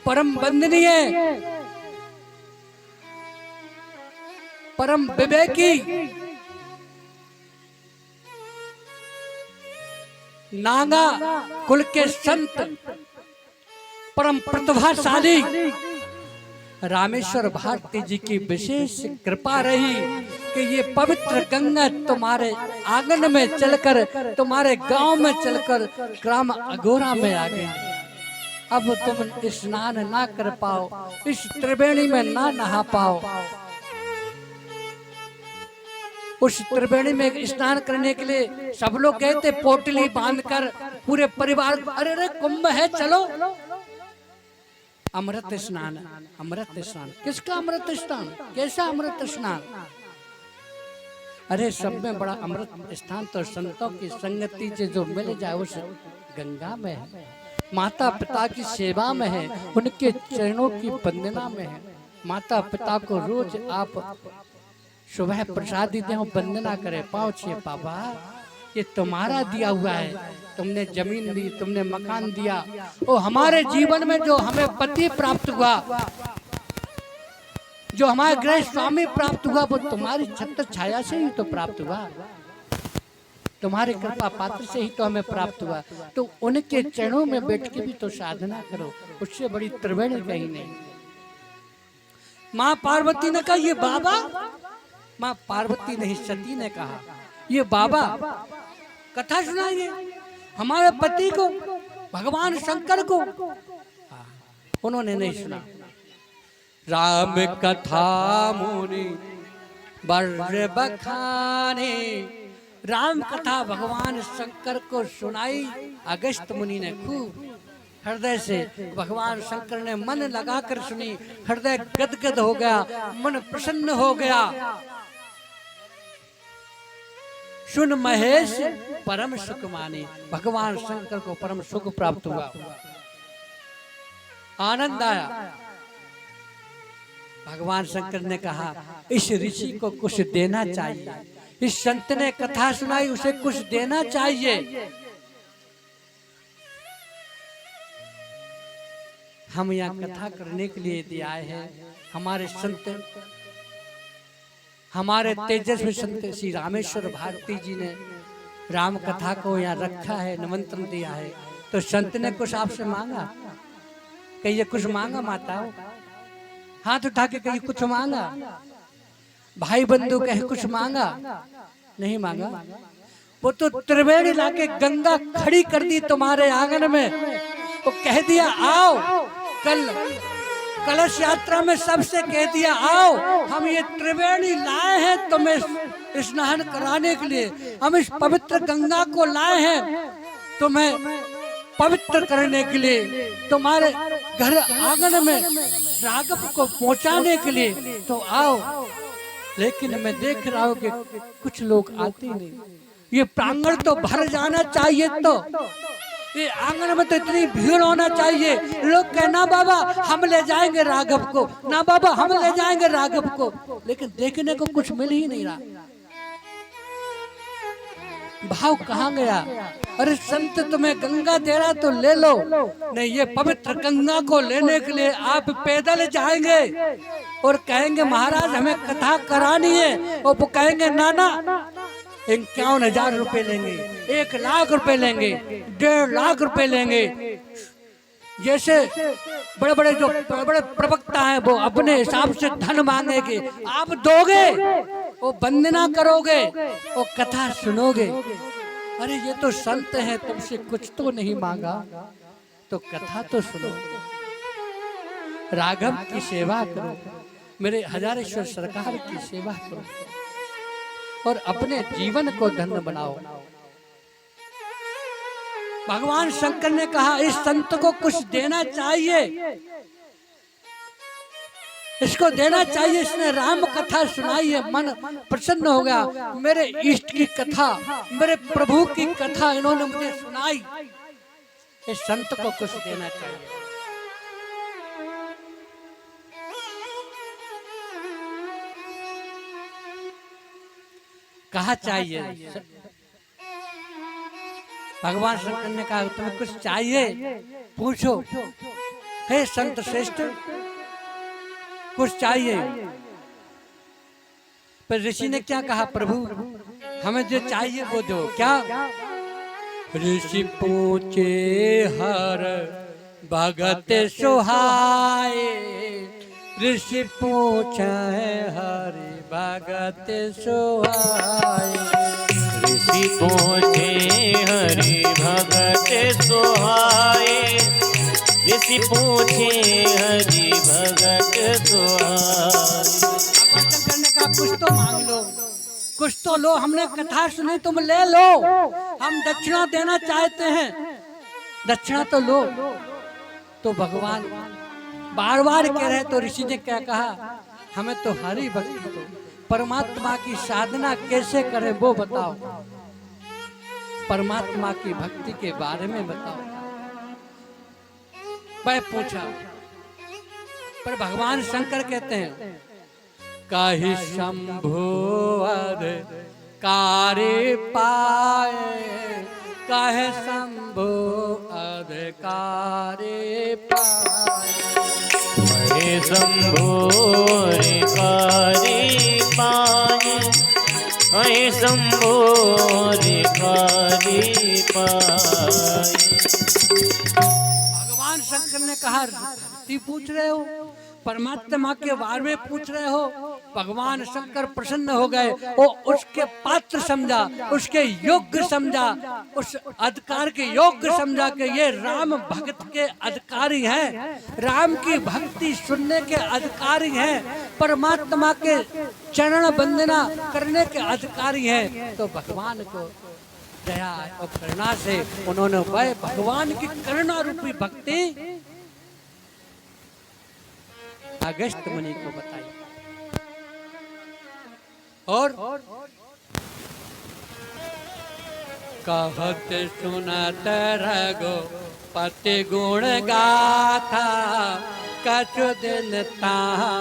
परम वंदनीय, परम विवेकी, नागा कुल के संत, परम प्रतिभाशाली रामेश्वर भारती जी की विशेष कृपा रही कि ये पवित्र गंगा तुम्हारे आंगन में चलकर, तुम्हारे गांव में चलकर ग्राम अघोरा में आ गई। अब तुम स्नान ना कर पाओ, इस त्रिवेणी में ना नहा पाओ। उस त्रिवेणी में स्नान करने के लिए सब लोग गए थे, पोटली बांधकर पूरे परिवार। अरे रे कुंभ है, चलो। अमृत स्नान, अमृत स्नान। किसका अमृत स्नान? कैसा अमृत स्नान? अरे सब में बड़ा अमृत स्थान तो संतों की संगति से जो मिल जाए उस गंगा में है, माता पिता की सेवा में है, उनके चरणों की वंदना में है। माता पिता को रोज आप सुबह प्रसादी दें, वंदना करें, पाँव छुए, बाबा ये तुम्हारा दिया हुआ है, तुमने जमीन दी, तुमने मकान दिया। वो हमारे जीवन में जो हमें पति प्राप्त हुआ, जो हमारे गृह स्वामी प्राप्त हुआ, वो तुम्हारी छत्र छाया से ही तो प्राप्त हुआ, तुम्हारे कृपा पात्र से ही तो हमें प्राप्त हुआ। तो उनके चरणों में बैठ के भी तो साधना करो, उससे बड़ी त्रिवेणी कहीं नहीं। माँ पार्वती ने कहा ये बाबा, माँ पार्वती नहीं सती ने कहा ये बाबा कथा सुनाइए हमारे पति को, भगवान शंकर को। उन्होंने नहीं सुना। राम कथा मुनि बर बखाने, राम कथा भगवान शंकर को सुनाई अगस्त मुनि ने खूब हृदय से। भगवान शंकर ने मन लगाकर सुनी, हृदय गदगद हो गया, मन प्रसन्न हो गया। सुन महेश परम सुख माने, भगवान शंकर को परम सुख प्राप्त हुआ, आनंद आया। भगवान शंकर ने कहा इस ऋषि को कुछ देना चाहिए, इस संत ने कथा सुनाई, उसे कुछ देना चाहिए। हम यहाँ कथा करने के लिए यदि आए हैं, हमारे संत, हमारे तेजस्वी संत श्री रामेश्वर भारती जी ने राम कथा को यहाँ रखा है, निमंत्रण दिया है, तो संत ने कुछ आपसे मांगा? कहिए कुछ मांगा माताओं? हाथ उठा के कहिए कुछ मांगा? भाई बंधु कहे कुछ मांगा? नहीं मांगा। वो तो त्रिवेणी लाके गंगा खड़ी कर दी तुम्हारे आंगन में, वो कह दिया आओ, कल कलश यात्रा में सबसे कह दिया आओ, हम ये त्रिवेणी लाए हैं तुम्हें स्नान कराने के लिए, हम इस पवित्र गंगा को लाए हैं तुम्हें पवित्र करने के लिए, तुम्हारे घर आंगन में राघव को पहुंचाने के लिए, तो आओ। लेकिन मैं देख रहा हूं कि कुछ लोग आते नहीं। ये प्रांगण तो भर जाना चाहिए, तो ये आंगन में तो इतनी भीड़ होना चाहिए। लोग कहना बाबा हम ले जाएंगे राघव को, ना बाबा हम ले जाएंगे राघव को, लेकिन देखने को कुछ मिल ही नहीं रहा। भाव कहाँ गया? अरे संत तुम्हें गंगा दे रहा तो ले लो। नहीं, ये पवित्र गंगा को लेने के लिए आप पैदल जाएंगे और कहेंगे महाराज हमें कथा करानी है, और वो कहेंगे नाना 51,000 रुपए लेंगे, 1,00,000 रुपए लेंगे, 1.5 लाख रुपए लेंगे। जैसे बड़े बड़े जो बड़े प्रवक्ता हैं वो अपने हिसाब से धन मांगेंगे, आप दोगे, वो वंदना करोगे, वो कथा सुनोगे। अरे ये तो संत हैं, तुमसे कुछ तो नहीं मांगा, तो कथा तो सुनो, राघव की सेवा करो, मेरे हजारेश्वर सरकार की सेवा करो और अपने जीवन को धन्य बनाओ। भगवान शंकर ने कहा इस संत को कुछ देना चाहिए, इसको देना चाहिए, इसने राम कथा सुनाई है, मन प्रसन्न हो गया, मेरे इष्ट की कथा, मेरे प्रभु की कथा इन्होंने मुझे सुनाई, इस संत को कुछ देना चाहिए। कहा चाहिए? भगवान शंकर ने कहा तुम्हें कुछ चाहिए पूछो, हे संत श्रेष्ठ कुछ चाहिए। पर ऋषि ने क्या कहा? प्रभु हमें जो चाहिए वो दो। क्या? ऋषि पूछे हर भगत सुहाए, ऋषि पूछे हरि भगत सुहाए, ऋषि पूछे हरि भगत सुहाए, ऋषि पूछे हरि भगत सुहाए। भगवान शंकर ने कहा कुछ तो मांग लो, कुछ तो लो, हमने कथा सुनी तुम ले लो, हम दक्षिणा देना चाहते हैं, दक्षिणा तो लो। तो भगवान बार बार कह रहे, तो ऋषि ने क्या कहा? हमें तो हरि भक्ति दो, परमात्मा की साधना कैसे करें वो बताओ, परमात्मा की भक्ति के बारे में बताओ। मैं पूछा, पर भगवान शंकर कहते हैं काहि शंभु अधिकारी पाए, काहे शंभु अधिकारी पाए, हे शंभु अधिकारी पाए, हे शंभु अधिकारी पाए। भगवान शंकर ने कहा ती पूछ रहे हो, परमात्मा के बारे में पूछ रहे हो, भगवान शंकर प्रसन्न हो गए। वो उसके पात्र समझा, उसके योग्य समझा, उस अधिकार के योग्य समझा कि ये राम भक्त के अधिकारी हैं, राम की भक्ति सुनने के अधिकारी हैं, परमात्मा के चरण वंदना करने के अधिकारी हैं। तो भगवान को दया और करुणा से उन्होंने वह भगवान की करुणा रूपी भक्ति अगस्त्य मुनि को बताई। और कहत सुनत रघुपति गुण गाथा, कछु दिन ताहाँ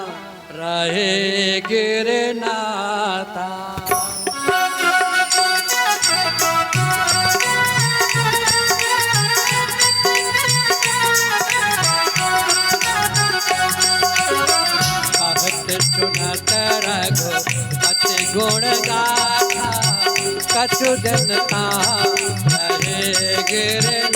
रहे गिरनाथा। सुनत रघुपति गुण गाथा, कछु दिन ताहाँ रहे गिरनाथा।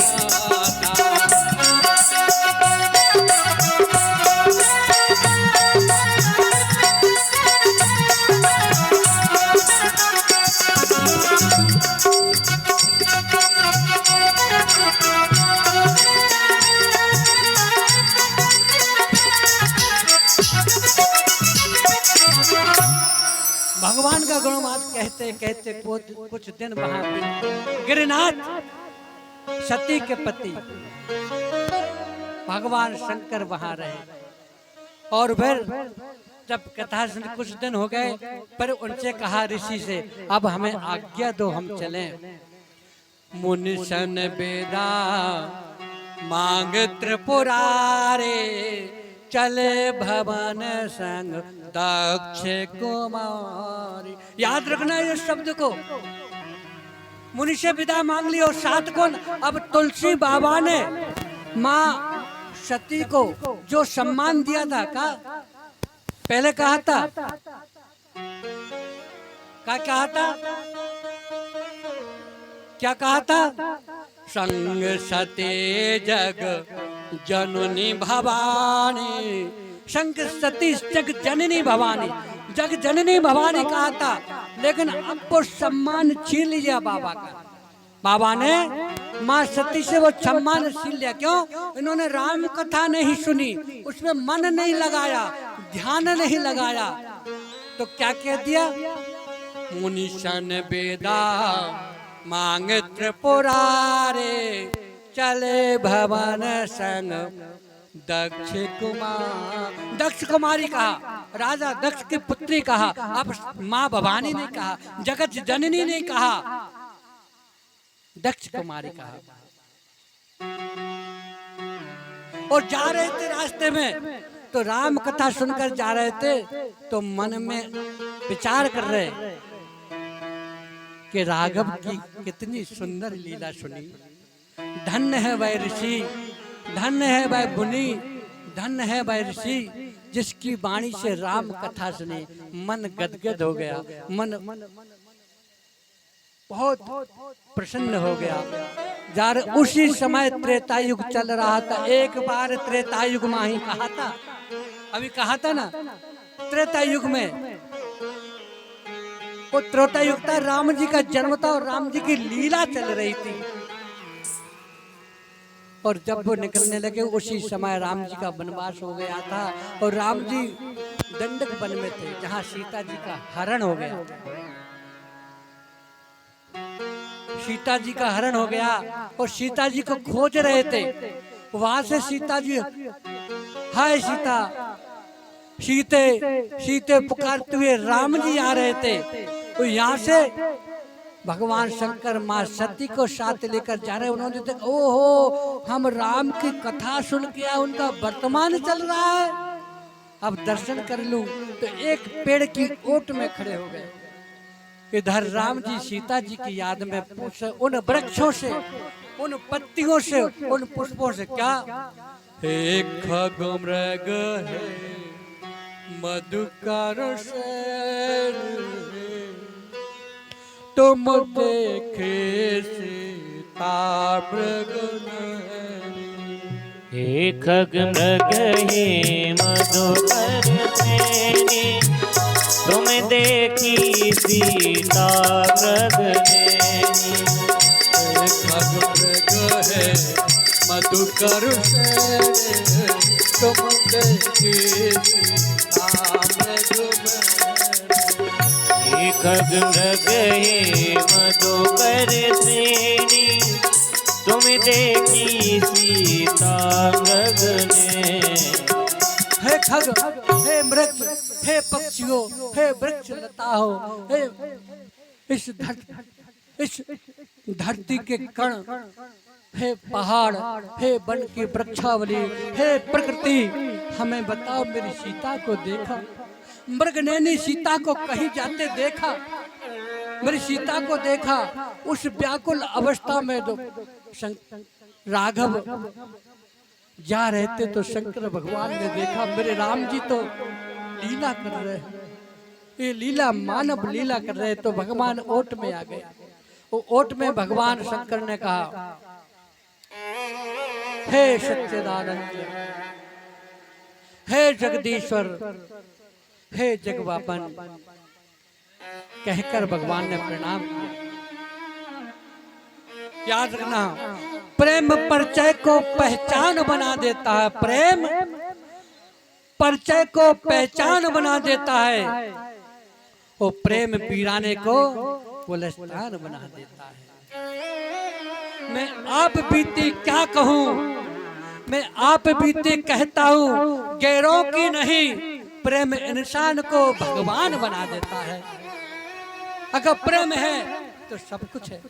भगवान का गुणगान कहते कहते कुछ दिन वहां गिरिनाथ सती के पति भगवान शंकर वहां रहे। और फिर जब कथा सुन कुछ दिन हो गए, पर उनसे कहा ऋषि से, अब हमें आज्ञा दो, हम चलें। मुनि सन बेदा मांग त्रिपुरारे, चले भवन संग दक्ष कुमारी। याद रखना ये शब्द को, मुनि से विदा मांग ली और साथ कौन? अब तुलसी बाबा ने माँ सती को जो सम्मान दिया था, का पहले कहा था, क्या कहा था? संग सते जग जननी भवानी, संग सती जग जननी भवानी, जग जननी भवानी कहा था। लेकिन अब वो सम्मान छीन लिया बाबा का। बाबा ने माँ सती से वो सम्मान छीन लिया। क्यों? इन्होंने राम कथा नहीं सुनी, उसमें मन नहीं लगाया, ध्यान नहीं लगाया। तो क्या कह दिया? मुनि सन बेदा मांग त्रिपुरारे, चले भवन संग दक्ष कुमार। दक्ष कुमारी कहा, राजा दक्ष की पुत्री कहा। अब माँ भवानी ने कहा, जगत जननी ने कहा, दक्ष कुमारी कहा। और जा रहे थे रास्ते में, तो राम कथा सुनकर जा रहे थे, तो मन में विचार कर रहे कि राघव की कितनी सुंदर लीला सुनी। धन्य है वह ऋषि, धन्य है वह मुनि, धन्य है वह ऋषि जिसकी वाणी से राम कथा सुनी। मन गदगद हो गया, मन बहुत प्रसन्न हो गया। जार उसी समय त्रेता युग चल रहा था। एक बार त्रेता युग में ही कहा था, अभी कहा था ना, त्रेता युग में वो त्रेता युग था, राम जी का जन्म था और राम जी की लीला चल रही थी। और जब वो निकलने लगे, उसी समय राम जी का वनवास हो गया था और राम जी दंडक वन में थे, जहां सीता जी का हरण हो गया। सीता जी का हरण हो गया और सीता जी को खोज रहे थे। वहां से सीता जी, हाय सीता, सीते सीते पुकारते हुए राम जी आ रहे थे। तो यहाँ से भगवान शंकर माँ सती को साथ लेकर जा रहे। उन्होंने देखा, ओहो, हम राम की कथा सुन के उनका वर्तमान चल रहा है, अब दर्शन कर लूं। तो एक पेड़ की ओट में खड़े हो गए। इधर राम जी सीता जी की याद में उन वृक्षों से, उन पत्तियों से, उन पुष्पों से, क्या एक खगमृग है मधुकर से, तुम देखे सीता मृग एक खगमृग है मधुकर से, सीता मृग नैनी। खग मृग है मधुकर तुम देखी सीता मृग हे खग मृग हे मधुकर श्रेणी, तुम देखी सीता मृग नैनी। हे खग, हे मृग, हे पक्षियों, हे वृक्ष लताओं, हे इस धरती के कण, हे पहाड़, हे वन की वृक्षावली, हे प्रकृति, हमें बताओ मेरी सीता को देखा? मृग नैनी सीता को कहीं जाते देखा? मेरी सीता को देखा? उस व्याकुल अवस्था में तो राघव जा रहे थे तो शंकर भगवान ने देखा मेरे राम जी तो लीला कर रहे हैं, ये लीला मानव लीला कर रहे, तो भगवान ओट में आ गए। वो ओट में भगवान शंकर ने कहा, हे सच्चिदानंद, हे जगदीश्वर, हे जगवापन, कहकर भगवान ने प्रणाम किया। याद रखना, प्रेम परिचय को पहचान बना देता है, प्रेम परिचय को पहचान बना देता है, वो प्रेम वीराने को गुलस्तान बना देता है। मैं आप बीती क्या कहूँ, मैं आप बीती कहता हूँ, गैरों की नहीं, प्रेम इंसान को भगवान बना देता है। अगर प्रेम है तो सब कुछ है।